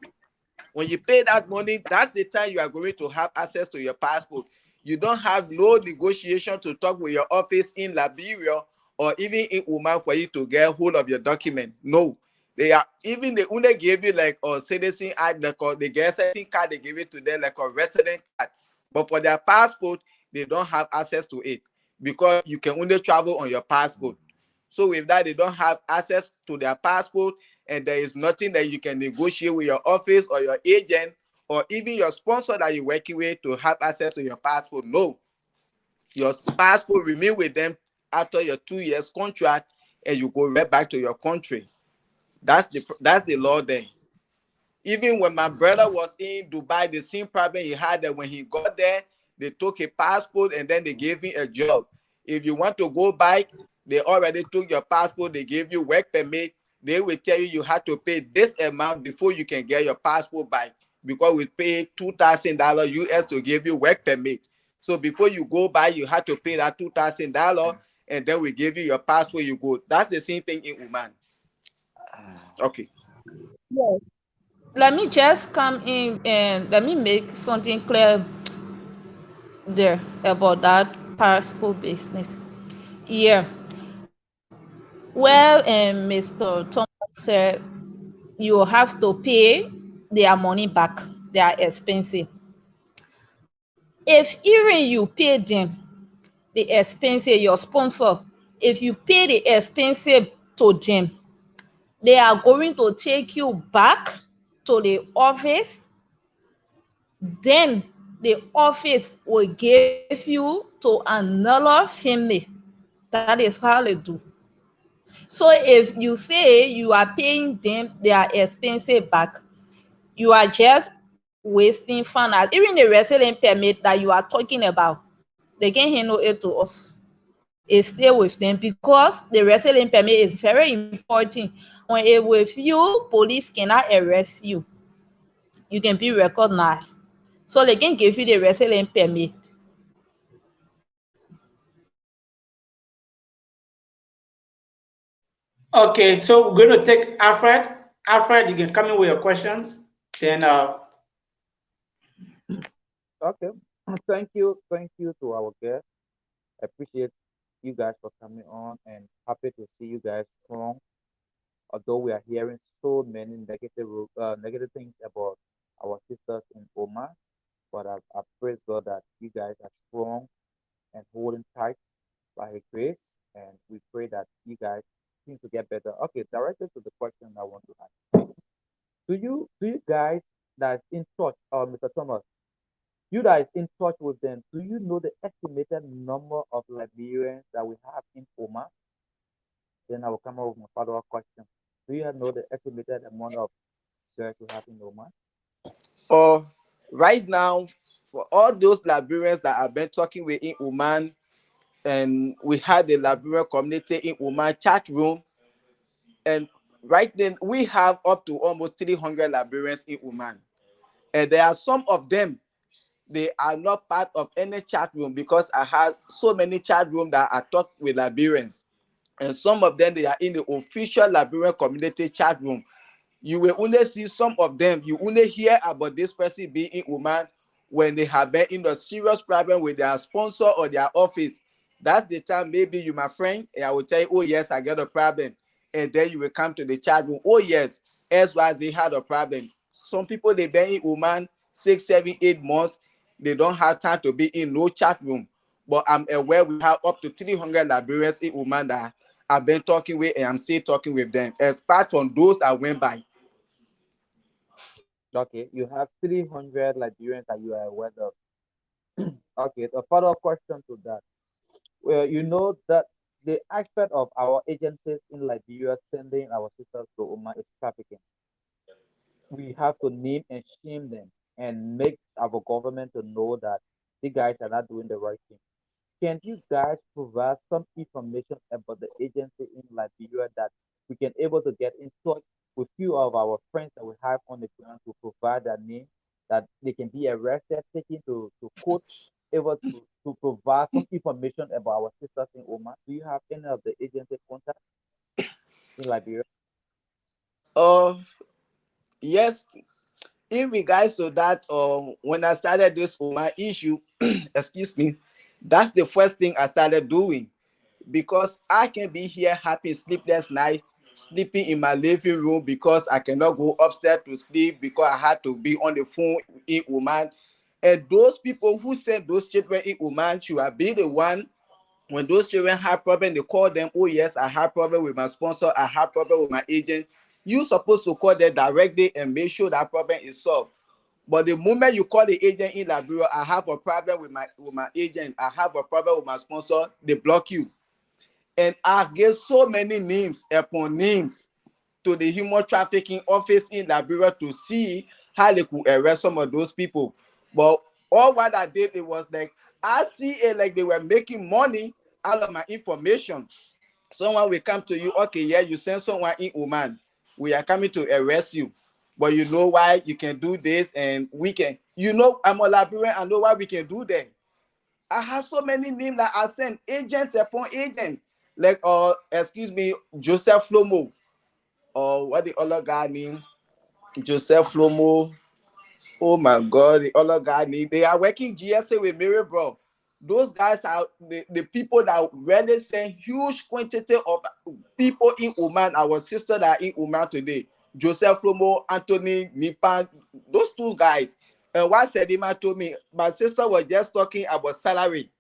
When you pay that money, that's the time you are going to have access to your passport. You don't have no negotiation to talk with your office in Liberia or even in Oman for you to get hold of your document. No. They are even they only give you like a citizen ID, like they get certain card, they give it to them like a resident card. But for their passport, they don't have access to it because you can only travel on your passport. So with that, they don't have access to their passport, and there is nothing that you can negotiate with your office or your agent or even your sponsor that you're working with to have access to your passport. No, your passport remain with them after your 2 years contract, and you go right back to your country. That's the law there. Even when my brother was in Dubai, the same problem he had that when he got there, they took a passport and then they gave him a job. If you want to go back, they already took your passport, they gave you work permit. They will tell you you have to pay this amount before you can get your passport back because we pay $2,000 US to give you work permit. So before you go back, you have to pay that $2,000 and then we give you your passport, you go. That's the same thing in Oman. Okay. Yes. Let me just come in and let me make something clear there about that passport business. Yeah. Well, Mr. Thomas said you have to pay their money back, their expensive. If even you pay them the expensive, your sponsor, if you pay the expensive to them, they are going to take you back to the office. Then the office will give you to another family. That is how they do. So if you say you are paying them their expenses back, you are just wasting funds. Even the resident permit that you are talking about, they can handle it to us. It stay with them because the resident permit is very important. When it with you, police cannot arrest you. You can be recognized. So they can give you the resident permit. Okay, so we're going to take Alfred. Alfred, you can come in with your questions. Then, Okay. Thank you to our guest. Appreciate you guys for coming on and happy to see you guys strong. Although we are hearing so many negative things about our sisters in Oman, but I praise God that you guys are strong and holding tight by His grace, and we pray that you guys seem to get better. Okay, directed to the question I want to ask. Do you guys that's in touch, Mr. Thomas, you guys in touch with them, do you know the estimated number of Liberians that we have in Oman? Then I will come up with my follow-up question. Do you know the estimated amount of girls we have in Oman? Or right now, for all those Liberians that I've been talking with in Oman, and we had the Liberian community in Oman chat room, and right then we have up to almost 300 Liberians in Oman, and there are some of them, they are not part of any chat room because I have so many chat rooms that I talk with Liberians, and some of them they are in the official Liberian community chat room. You will only see some of them. You only hear about this person being in Oman when they have been in a serious problem with their sponsor or their office. That's the time maybe you, my friend, and I will tell you, oh yes, I got a problem. And then you will come to the chat room. Oh yes, XYZ had a problem. Some people, they been in Oman 6, 7, 8 months. They don't have time to be in no chat room. But I'm aware we have up to 300 Liberians in Oman that I've been talking with, and I'm still talking with them. Apart from those that went by. Okay, you have 300 Liberians that you are aware of. Okay, a follow-up question to that. Well, you know that the aspect of our agencies in Liberia sending our sisters to Oman is trafficking. We have to name and shame them and make our government to know that the guys are not doing the right thing. Can you guys provide some information about the agency in Liberia that we can able to get in touch with few of our friends that we have on the ground to provide their name, that they can be arrested, taken to court, able to provide some information about our sisters in Oman? Do you have any of the agency contact in Liberia? Uh, yes, in regards to that, when I started this Oman issue, excuse me, that's the first thing I started doing, because I can be here happy sleepless night, sleeping in my living room because I cannot go upstairs to sleep because I had to be on the phone in Oman. And those people who sent those children in Oman should have been the one. When those children have problem, they call them, oh yes, I have problem with my sponsor, I have problem with my agent. You supposed to call them directly and make sure that problem is solved. But the moment you call the agent in Liberia, I have a problem with my agent, I have a problem with my sponsor, they block you. And I get so many names upon names to the human trafficking office in Liberia to see how they could arrest some of those people. But all what I did, it was like, I see it like they were making money out of my information. Someone will come to you, okay, yeah, you send someone in Oman, we are coming to arrest you. But you know why you can do this, and we can, I'm a Liberian, I know why we can do that. I have so many names that I send agents upon agent. Like, excuse me, Joseph Flomo, or what the other guy name? Joseph Flomo. Oh my God, the other guy name. They are working GSA with Mary, bro. Those guys are the people that really send huge quantity of people in Oman. Our sister that are in Oman today. Joseph Flomo, Anthony, Nipan, those two guys. And what Sedima told me, my sister was just talking about salary.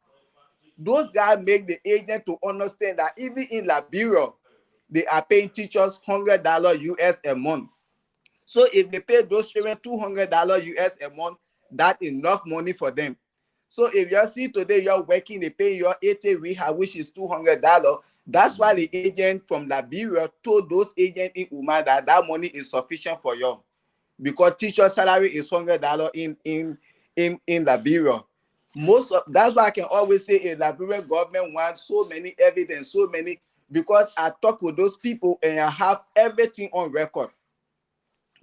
Those guys make the agent to understand that even in Liberia, they are paying teachers $100 US a month. So if they pay those children $200 US a month, that's enough money for them. So if you see today you're working, they pay your 80 rehab, which is $200. That's why the agent from Liberia told those agents in Oman that that money is sufficient for you, because teacher salary is $100 in Liberia. That's why I can always say a Liberian government wants so many evidence, so many, because I talk with those people and I have everything on record.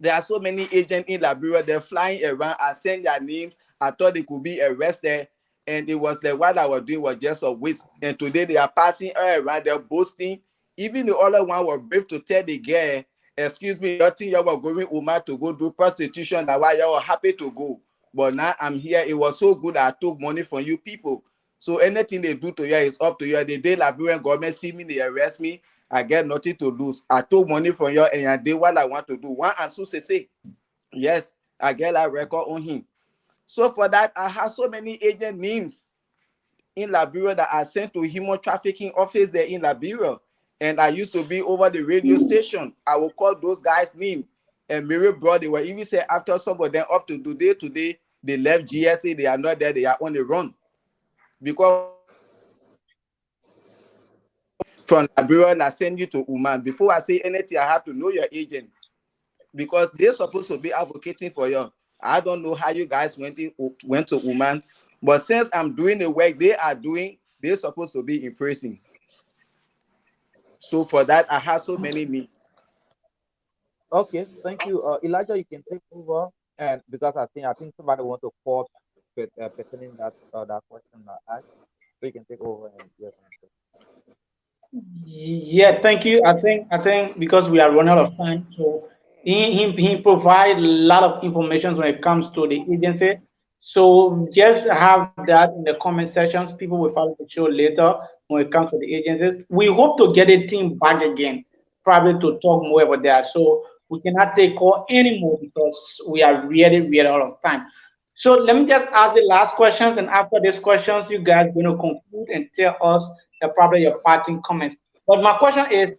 There are so many agents in Liberia. They're flying around. I send their names. I thought they could be arrested, and it was the what I was doing was just a waste. And today they are passing around. They're boasting. Even the other one was brave to tell the girl, "Excuse me, you think you were going Oman to go do prostitution? That's why you were happy to go. But now I'm here. It was so good. I took money from you people. So anything they do to you is up to you. The day Liberian government see me, they arrest me. I get nothing to lose. I took money from you and I did what I want to do. One and so say, yes, I get that record on him. So for that, I have so many agent names in Liberia that are sent to human trafficking office there in Liberia. And I used to be over the radio station. I will call those guys' name. And Mary brought, they were even say after some of them up to today, they left GSA, they are not there, they are on the run. Because from Liberia and I send you to Oman. Before I say anything, I have to know your agent, because they're supposed to be advocating for you. I don't know how you guys went to Oman, but since I'm doing the work they are doing, they're supposed to be in prison. So for that, I have so many needs. Okay, thank you. Elijah, you can take over, and because I think somebody want to call pertaining that question I asked, so you can take over and yes answer. Yeah, thank you. I think because we are running out of time, so he provide a lot of information when it comes to the agency. So just have that in the comment sections. People will follow the show later when it comes to the agencies. We hope to get a team back again, probably to talk more about that. So we cannot take call anymore because we are really out of time. So let me just ask the last questions, and after these questions, you guys going to conclude and tell us probably your parting comments. But my question is,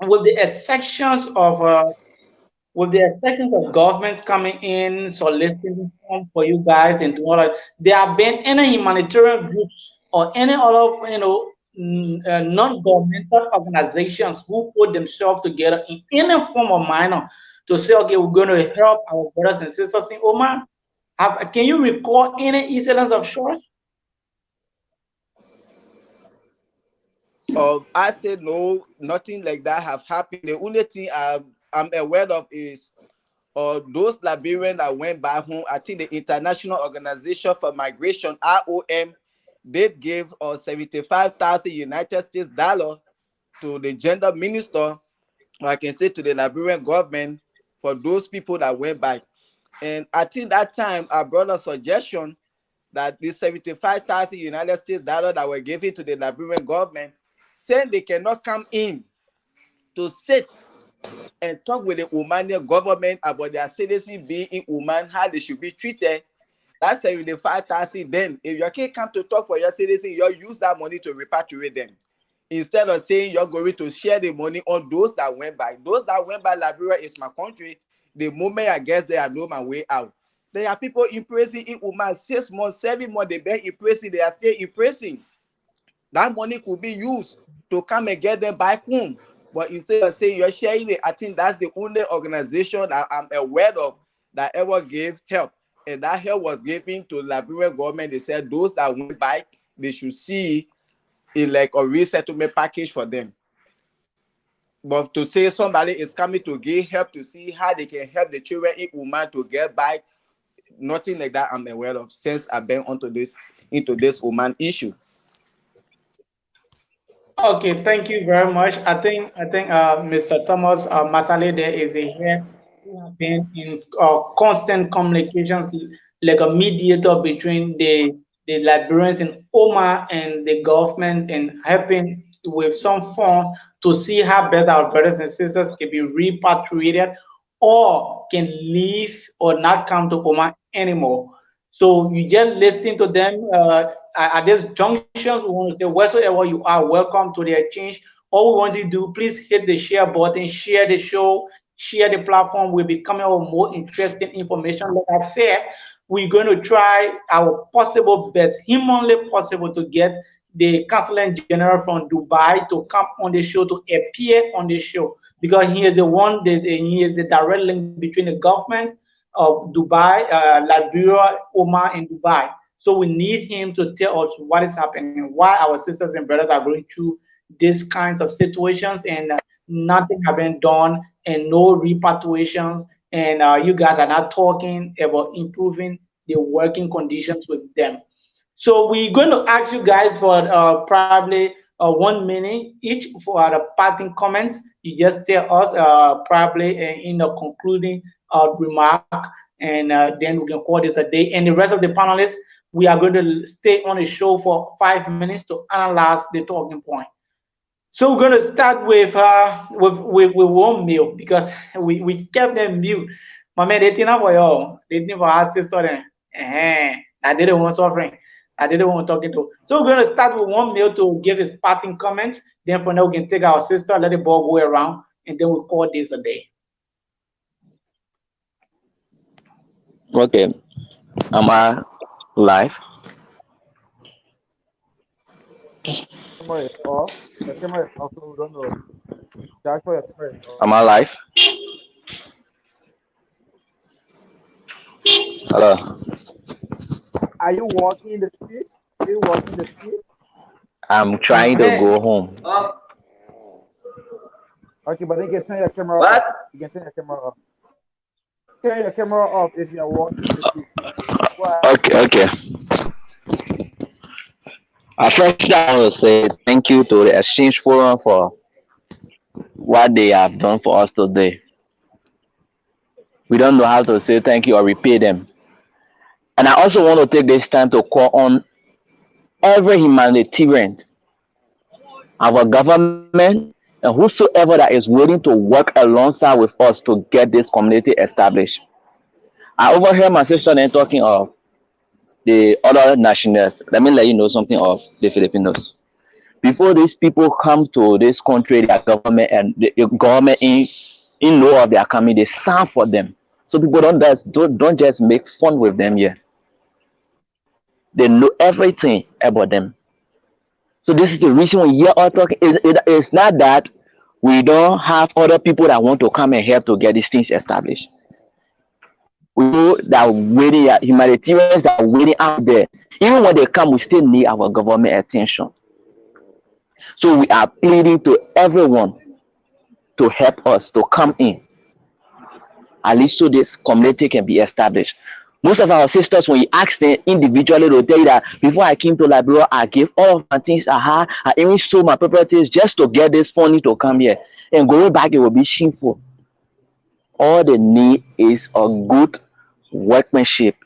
with the exceptions of governments coming in soliciting funds for you guys and doing all that, there have been any humanitarian groups or any other non-governmental organizations who put themselves together in any form or manner to say, okay, we're going to help our brothers and sisters in Oman? Can you recall any incidents of short? I said no, nothing like that have happened. The only thing I'm aware of is those Liberians that went back home. I think the International Organization for Migration (IOM) they gave 75,000 United States dollar to the gender minister, or I can say to the Liberian government, for those people that went back. And I think that time I brought a suggestion that the 75,000 United States dollar that were given to the Liberian government, saying they cannot come in to sit and talk with the Omanian government about their citizens being in Oman, how they should be treated. That's 75,000. Then, if you can't come to talk for your citizens, you use that money to repatriate them. Instead of saying you're going to share the money on those that went by. Those that went by, Liberia is my country. The moment I guess they are know my way out. There are people in prison in Oman 6 months, 7 months, they been in prison, they are still in prison. That money could be used to come and get them back home. But instead of saying you're sharing it, I think that's the only organization that I'm aware of that ever gave help. And that help was given to Liberian government. They said those that went back, they should see it like a resettlement package for them. But to say somebody is coming to give help to see how they can help the children in Oman to get back, nothing like that I'm aware of since I've been into this Oman issue. Okay, thank you very much. I think Mr. Thomas Masale there is a here who have been in constant communications, like a mediator between the Liberians in Oman and the government, and helping with some fund to see how better our brothers and sisters can be repatriated or can leave or not come to Oman anymore. So you just listen to them at these junctions. We want to say, wheresoever you are, welcome to the exchange. All we want you to do, please hit the share button, share the show, share the platform. We'll be coming out with more interesting information. Like I said, we're going to try our possible best, humanly possible, to get the Consulate General from Dubai to come on the show, to appear on the show, because he is the one that he is the direct link between the governments of Dubai, Liberia, Oman, and Dubai. So we need him to tell us what is happening, why our sisters and brothers are going through these kinds of situations, and nothing have been done, and no repatriations, and you guys are not talking about improving the working conditions with them. So we're going to ask you guys for probably 1 minute each for the parting comments. You just tell us probably in the concluding remark, and then we can call this a day. And the rest of the panelists, we are going to stay on the show for 5 minutes to analyze the talking point. So we're going to start with one meal, because we kept them mute. My man, they think about y'all. They think about our sister then. I didn't want suffering. I didn't want talking to. So we're going to start with one meal to give his parting comments. Then from there we can take our sister, let the ball go around, and then we'll call this a day. Okay. Am I live? Camera is off. The camera is off, so we don't know. Joshua, your camera is off. Am I live? Hello. Are you walking in the street? Are you walking the street? I'm My trying to man, go home. Okay, but then you can turn your camera What? off. You can turn your camera off. Turn your camera off if you are walking in the street. Go ahead. Okay, okay. First, I want to say thank you to the Exchange Forum for what they have done for us today. We don't know how to say thank you or repay them. And I also want to take this time to call on every humanitarian, our government, and whosoever that is willing to work alongside with us to get this community established. I overheard my sister then talking of the other nationals. Let me let you know something of the Filipinos. Before these people come to this country, their government and the government in know of their coming, they sign for them. So people don't just make fun with them here. They know everything about them. So this is the reason we hear all talking. It's not that we don't have other people that want to come and help to get these things established. We know that waiting humanitarians that are waiting out there. Even when they come, we still need our government attention. So we are pleading to everyone to help us to come in, at least so this community can be established. Most of our sisters, when you ask them individually, they'll tell you that before I came to Liberia, I gave all of my things I had. I even sold my properties just to get this money to come here. And going back, it will be shameful. All they need is a good workmanship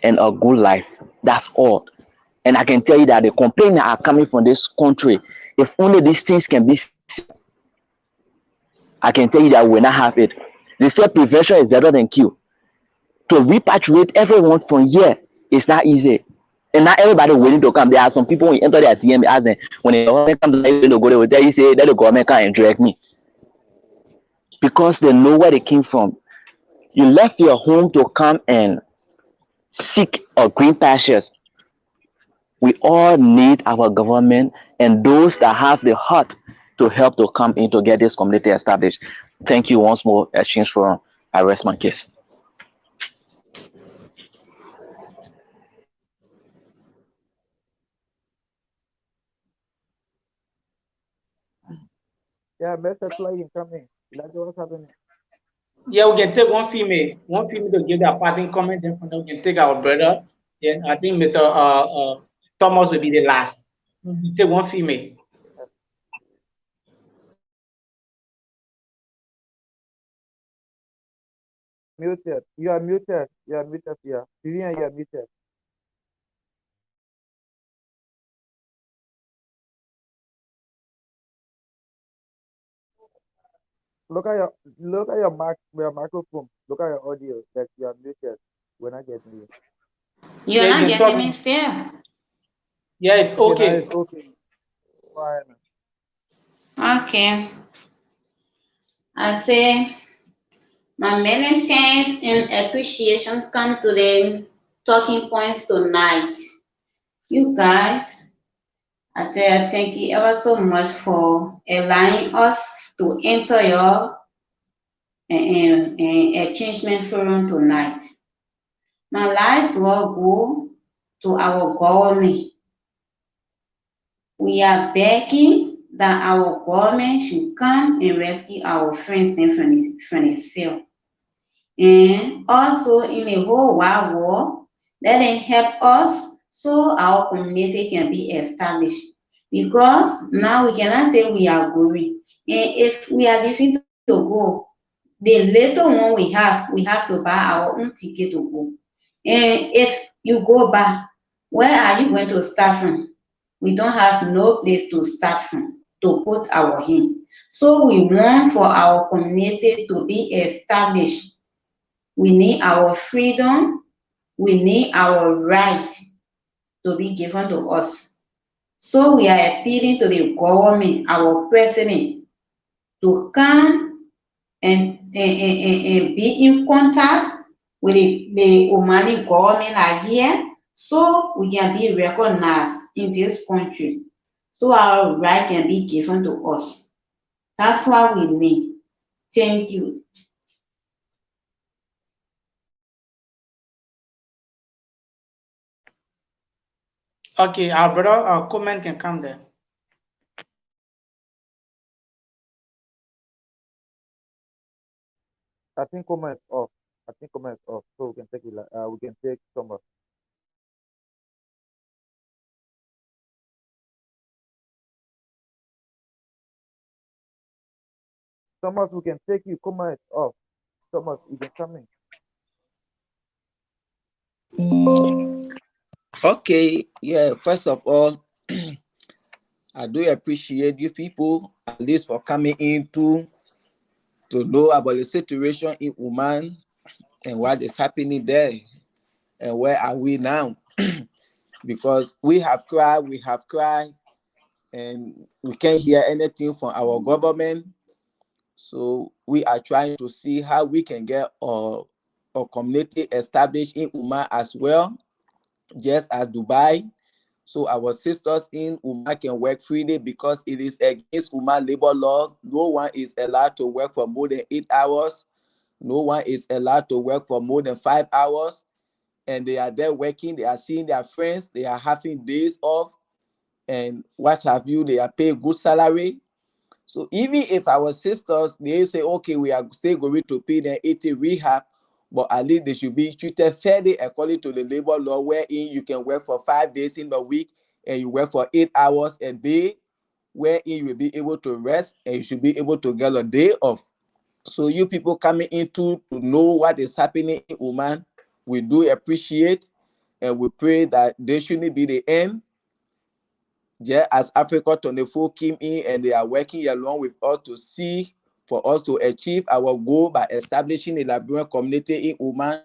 and a good life. That's all. And I can tell you that the complaints that are coming from this country, if only these things can be, I can tell you that we will not have it. They say prevention is better than cure. To repatriate everyone from here is not easy. And not everybody willing to come. There are some people when you enter their DM, ask them, when the government comes to go, they will tell you, say that the government can't direct me. Because they know where they came from. You left your home to come and seek a green pastures. We all need our government and those that have the heart to help to come in to get this community established. Thank you once more, Exchange Forum. I rest my case. Yeah, Mr. Clay, you come in. That's what's happening. yeah, we can take one female to give their parting comment. Then from there we can take our brother. Then I think Mr. Thomas will be the last. We take one female. Muted. You are muted. You are muted here. Vivian, you are muted. Look at your microphone. Look at your audio. That you are muted. We're not getting you. You're Yeah, not you've been getting me talking. still. Yeah, it's Okay, now okay. it's okay. Fine. Okay. I say my many thanks and appreciation come to the talking points tonight. You guys I tell thank you ever so much for allowing us to enter your engagement forum tonight. My last word go to our government. We are begging that our government should come and rescue our friends from the cell. And also in the whole wide world, let them help us so our community can be established. Because now we cannot say we are going. And if we are leaving to go, the little one we have to buy our own ticket to go. And if you go back, where are you going to start from? We don't have no place to start from to put our in. So we want for our community to be established. We need our freedom. We need our right to be given to us. So we are appealing to the government, our president, to come and be in contact with the Omani government are here so we can be recognized in this country. So our right can be given to us. That's what we need. Thank you. Okay, our brother, our comment can come there. I think comment is off. I think comment is off. So we can take we can take Thomas. Thomas, we can take you. Comment is off. Thomas, you can come in. Okay, yeah, first of all, I do appreciate you people at least for coming in to know about the situation in Oman and what is happening there and where are we now. Because we have cried, and we can't hear anything from our government. So we are trying to see how we can get a community established in Oman as well, just as Dubai. So our sisters in Oman can work freely because it is against Oman labor law. No one is allowed to work for more than 8 hours. No one is allowed to work for more than 5 hours. And they are there working, they are seeing their friends, they are having days off, and what have you, they are paid good salary. So even if our sisters, they say, okay, we are still going to pay them 80 rehab, but at least they should be treated fairly according to the labor law, wherein you can work for 5 days in a week and you work for 8 hours a day, wherein you will be able to rest and you should be able to get a day off. So you people coming into to know what is happening in Oman, we do appreciate, and we pray that this shouldn't be the end. Yeah, as Africa 24 came in and they are working along with us to see for us to achieve our goal by establishing a Liberian community in Oman.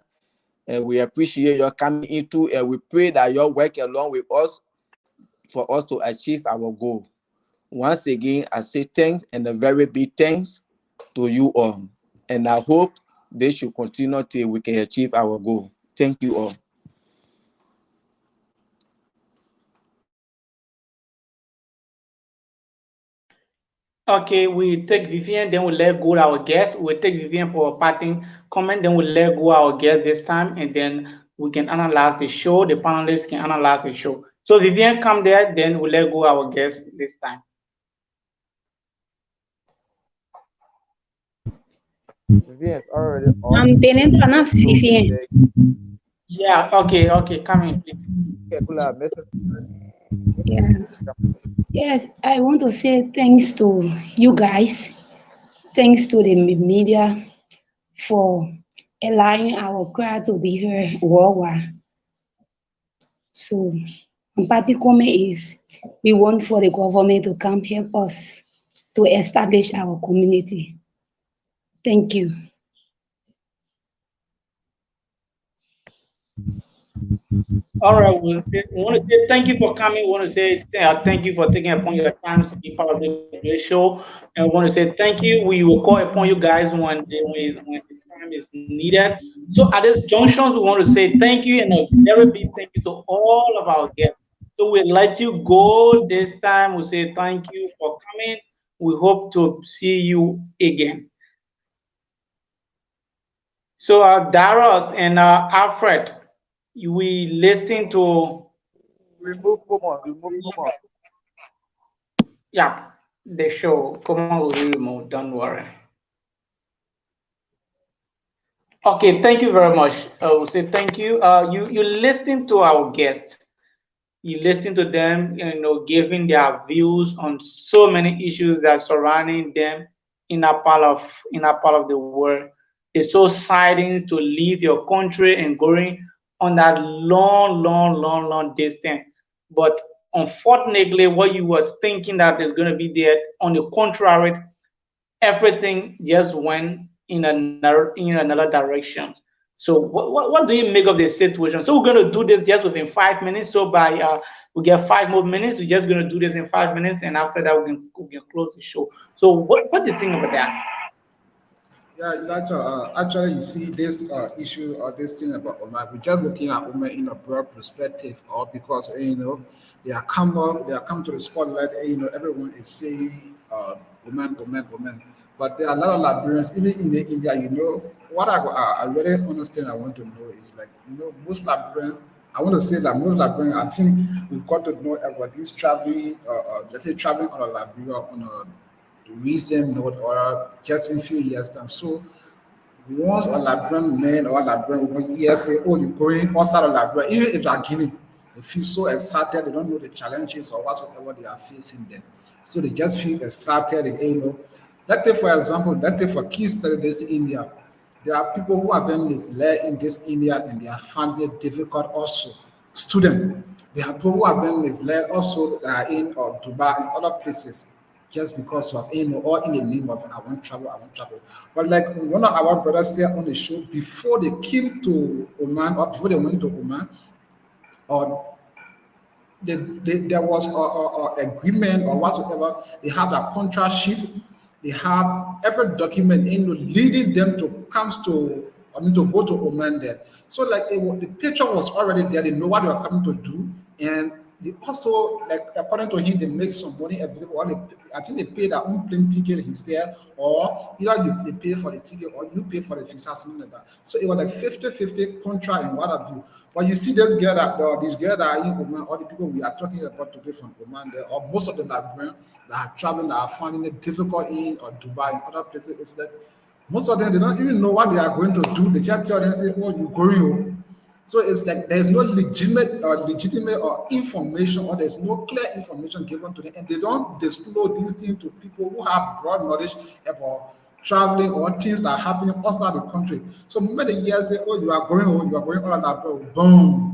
And we appreciate your coming into, and we pray that you work along with us for us to achieve our goal. Once again, I say thanks and a very big thanks to you all. And I hope they should continue till we can achieve our goal. Thank you all. Okay, we take Vivian, then we let go our guest. We'll take Vivian for a parting comment, then we'll let go our guest this time, and then we can analyze the show. The panelists can analyze the show. So Vivian, come there, then we'll let go our guest this time. Vivian is already off. I'm being enough, Vivian. Yeah, okay, come in, please. Okay, Kula, message. Yeah. Yes, I want to say thanks to you guys, thanks to the media for allowing our cry to be heard worldwide. So, my party comment is we want for the government to come help us to establish our community. Thank you. All right, we want to say thank you for coming. We want to say thank you for taking upon your time to be part of the show. And we want to say thank you. We will call upon you guys when the time is needed. So at this junction, we want to say thank you and a very big thank you to all of our guests. So we let you go this time. We say thank you for coming. We hope to see you again. So Darius and Alfred, we listen to Remove Oman. Remove Oman. yeah the show. Come on, will be removed. Don't worry. Okay, thank you very much. We say thank you. You listen to our guests. You listen to them, giving their views on so many issues that are surrounding them in a part of the world. It's so exciting to leave your country and going on that long, long, long, long distance. But unfortunately, what you was thinking that is going to be there, on the contrary, everything just went in another direction. So what do you make of this situation? So we're going to do this just within 5 minutes. So by we get 5 more minutes. We're just going to do this in 5 minutes, and after that we can close the show. So what do you think about that? Yeah, actually, you see this issue or this thing about Oman. We're just looking at Oman in a broad perspective, or because they are come to the spotlight, and everyone is saying Oman, Oman, Oman. But there are a lot of Liberians, even in India. What I really understand. I want to know is like most Liberians. I want to say that most Liberians, I think we've got to know about this traveling, let's say traveling on a Liberia on a recent note or just in few years time. So once a Liberian man or a Liberian woman hear say, "Oh, you're going outside of Liberia," even if they're Guinea, they feel so excited. They don't know the challenges or whatsoever they are facing there. So they just feel excited. Let's take for example, let's take for case study this India. There are people who have been misled in this India and they are finding it difficult also. Student, there are people who have been misled also that are in Dubai and other places just because of or in the name of I want travel. But like one of our brothers said on the show, before they came to Oman or before they went to Oman, or there was a agreement or whatsoever. They have a contract sheet. They have every document leading them to comes to to go to Oman there. So like the picture was already there. They know what they are coming to do, and they also like according to him, they make some money available. I think they pay their own plane ticket. He said, or either they pay for the ticket or you pay for the visa, something like that. So it was like 50-50 contract and what have you. But you see this girl that are in Oman, all the people we are talking about today from Oman, there, or most of them that are traveling, that are finding it difficult in or Dubai and other places, is that most of them they don't even know what they are going to do. They just tell them, say, "Oh, you're going home." So it's like there's no legitimate or information, or there's no clear information given to them, and they don't disclose these things to people who have broad knowledge about traveling or things that are happening outside the country. So many years say, "Oh, you are going home, you are going all of that," boom.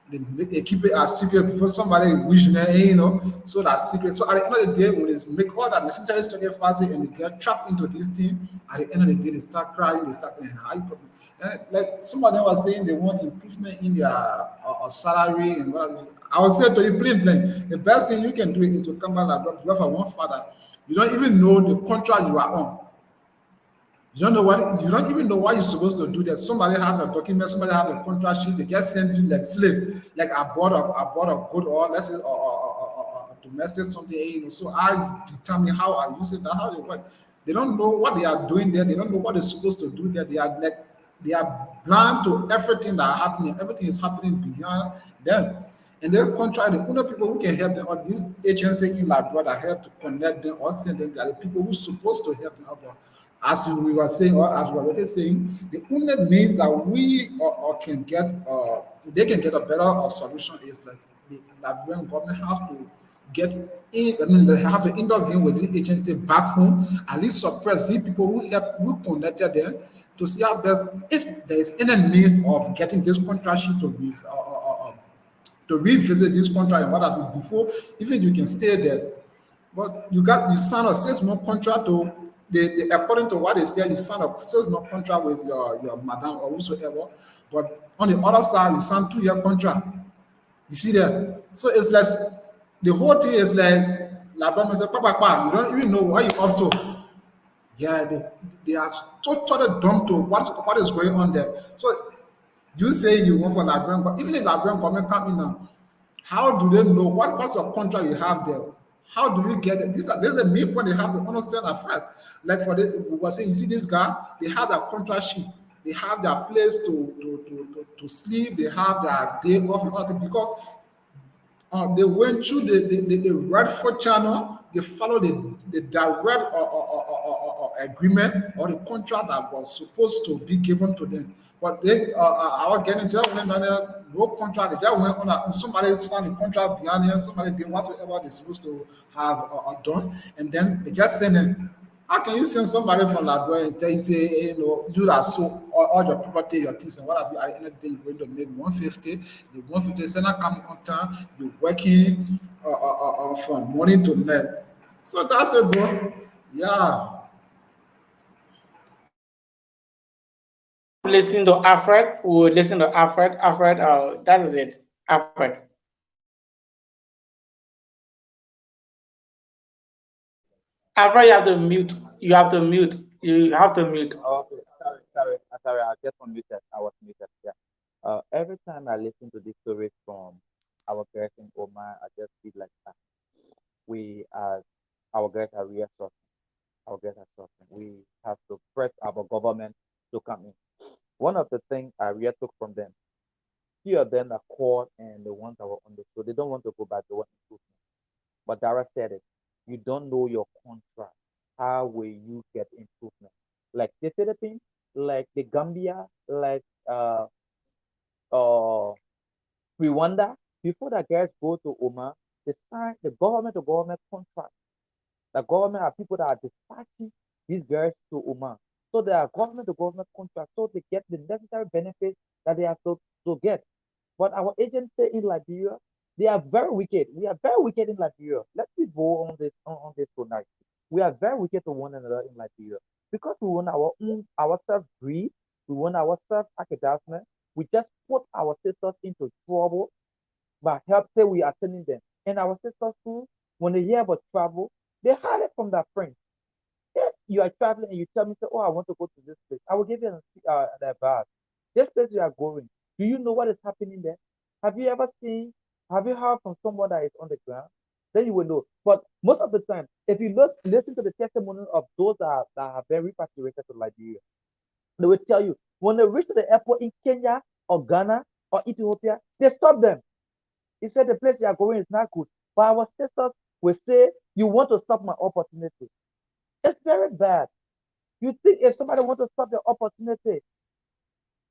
They keep it as secret before somebody wish them, so that's secret. So at the end of the day, when they make all that necessary sacrifices and they get trapped into this thing, at the end of the day, they start crying, they start like some of them were saying they want improvement in their salary and what. I would say to you, plain, the best thing you can do is to come back abroad. You have a one father. You don't even know the contract you are on. You don't even know what you're supposed to do there. Somebody have a document, somebody have a contract sheet, they just send you like slave, like I bought a good or let's say or domestic something, So I determine how I use it, how it work. They don't know what they are doing there, they don't know what they're supposed to do there. They are blind to everything that are happening, everything is happening behind them. And then contrary, the only people who can help them are these agencies in Labrador that help to connect them or send them, they are the people who are supposed to help them abroad. As we were saying, or as we were already saying, the only means that we or can get, they can get a better solution is like the Liberian government have to get in, I mean, they have to intervene with the agency back home, at least suppress the people who connected them to see how best, if there is any means of getting this contract sheet to revisit this contract and what have you before, even you can stay there. But you sign a 6 month contract to according to what they say, you sign a 6 month contract with your madam or whosoever. But on the other side, you sign 2 year contract. You see that? So it's like the whole thing is like say, you don't even know what you up to. Yeah, they are totally dumb to what is going on there. So you say you want for Liberian, but even if Liberian government come in now, How do they know what's your contract you have there? How do you get it? This is the main point they have to understand at first. Like for the we were saying, you see this guy, they have their contract sheet, they have their place to sleep, they have their day off and all that because they went through the Redford channel, they followed the direct agreement or the contract that was supposed to be given to them. But they, I was getting just went on there, no contract, they just went on, somebody signed a contract behind here, somebody did whatever they're supposed to have done, and then they just send it. How can you send somebody from Labrador and tell you, say, hey, you that sold all your property, your things, and what have you, at the end of the day, you're going to make 150, the 150 center coming on time, you're working from morning to night. So that's it, bro. Yeah. Listen to Alfred. We will listen to Alfred. Alfred, that is it. Alfred. Alfred, you have to mute. You have to mute. You have to mute. Okay, sorry. I just unmuted. I was muted. Yeah. Every time I listen to these stories from our girls in Oman, I just feel like we are our girls are really suffering. Our girls are suffering. We have to press our government to come in. One of the things I really took from them, few of them are caught and the ones that were on the show, they don't want to go back, they want improvement. But Dara said it. You don't know your contract. How will you get improvement? Like the Philippines, like the Gambia, like uh Rwanda, before the guys go to Oman, they sign the government to government contract. The government are people that are dispatching these girls to Oman. So they are government to government contract, so they get the necessary benefits that they have to get. But our agents say in Liberia, they are very wicked. We are very wicked in Liberia. Let me go on this tonight. We are very wicked to one another in Liberia because we want our own ourselves greed. We want ourselves academia. We just put our sisters into trouble by help say we are telling them. And our sisters too, when they hear about travel, they hide it from their friends. If you are traveling and you tell me, say, oh, I want to go to this place, I will give you an advice. This place you are going, do you know what is happening there? Have you ever seen, have you heard from someone that is on the ground? Then you will know. But most of the time, if you listen to the testimony of those that are very repatriated to Liberia, they will tell you when they reach to the airport in Kenya or Ghana or Ethiopia, they stop them. He said the place you are going is not good. But our sisters will say, you want to stop my opportunity. It's very bad. You think if somebody wants to stop the opportunity,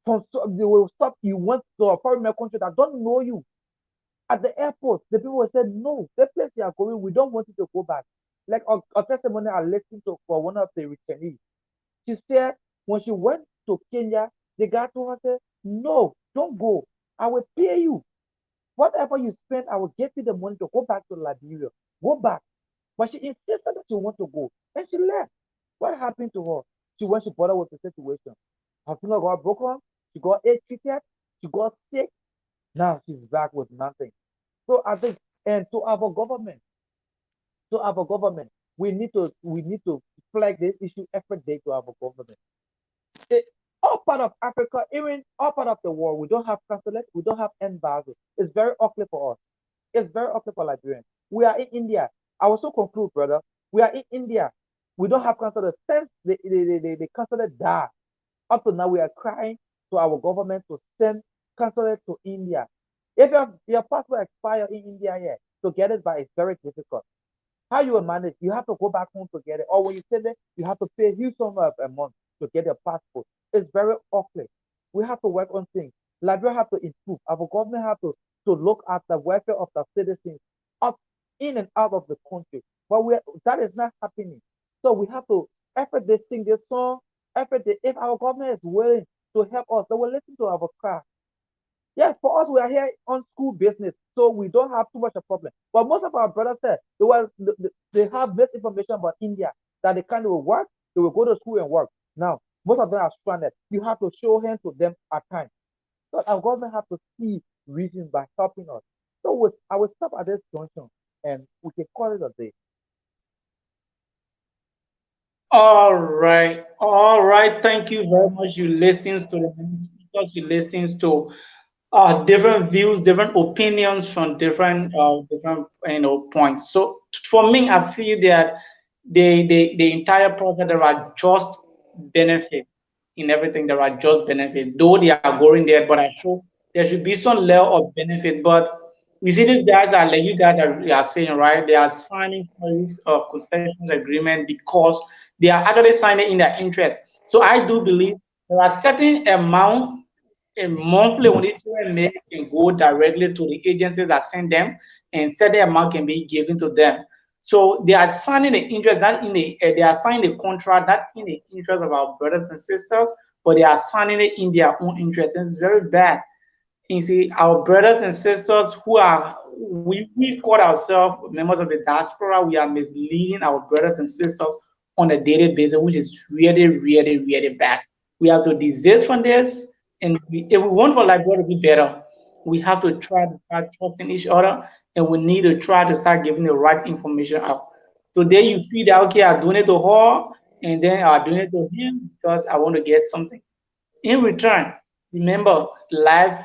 they will stop you went to a foreign country that don't know you. At the airport, the people will say, no, the place you are going, we don't want you to go back. Like a testimony I listened to for one of the returnees. She said when she went to Kenya, the guy told her, no, don't go. I will pay you. Whatever you spend, I will give you the money to go back to Liberia. Go back. But she insisted that she want to go. And she left. What happened to her? She went, she bothered with the situation. Her finger got broken. She got ill treated. She got sick. Now she's back with nothing. So I think, and to our government, we need to flag this issue every day to our government. It, all part of Africa, even all part of the world, we don't have consulate, we don't have embassy. It's very ugly for us. It's very ugly for Liberians. We are in India. I will so conclude, brother. We are in India. We don't have consulate. Since the consulate died, up to now we are crying to our government to send consulate to India. If your passport expire in India here, to get it back is very difficult. How you will manage? You have to go back home to get it. Or when you send it, you have to pay a huge sum of a month to get your passport. It's very awkward. We have to work on things. Liberia have to improve. Our government have to look at the welfare of the citizens up in and out of the country. But that is not happening. So we have to every day sing this song, every day. If our government is willing to help us, they will listen to our cry. Yes, for us, we are here on school business, so we don't have too much a problem. But most of our brothers said they have misinformation about India that they can't will work, they will go to school and work. Now, most of them are stranded. You have to show hands to them at times. So our government have to see reasons by helping us. So I will stop at this junction and we can call it a day. All right. All right. Thank you very much. You listens to the speakers. You listens to different views, different opinions from different points. So for me, I feel that the entire process there are just benefit in everything. There are just benefit, though they are going there, but I sure there should be some level of benefit. But we see these guys are like you guys are saying, right? They are signing some concessions agreement because they are actually signing in their interest. So I do believe there are certain amount a monthly monitoring mail can go directly to the agencies that send them, and certain amount can be given to them. So they are signing the interest, not in the they are signing the contract, not in the interest of our brothers and sisters, but they are signing it in their own interest. And it's very bad. You see, our brothers and sisters who are we call ourselves members of the diaspora, we are misleading our brothers and sisters on a daily basis, which is really, really, really bad. We have to desist from this, and if we want for Liberia to be better, we have to try to start trusting each other, and we need to try to start giving the right information out. Today you feel that okay, I donate to her, and then I donate to him because I want to get something. In return, remember, life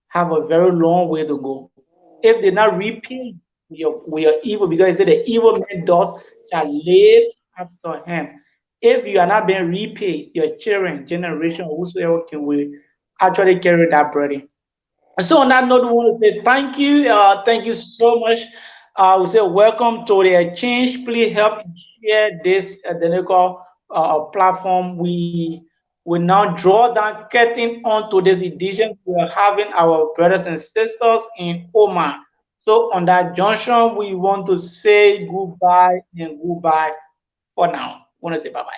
have a very long way to go. If they not repay, we are evil because it said the evil man does shall live after him. If you are not being repaid, your children, generation, whosoever can will actually carry that burden. So on that note, we want to say thank you. Thank you so much. We say welcome to the exchange. Please help share this the local platform. We will now draw down curtain onto this edition. We are having our brothers and sisters in Oman. So on that junction, we want to say goodbye and goodbye for now. Want to say bye bye.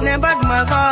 Never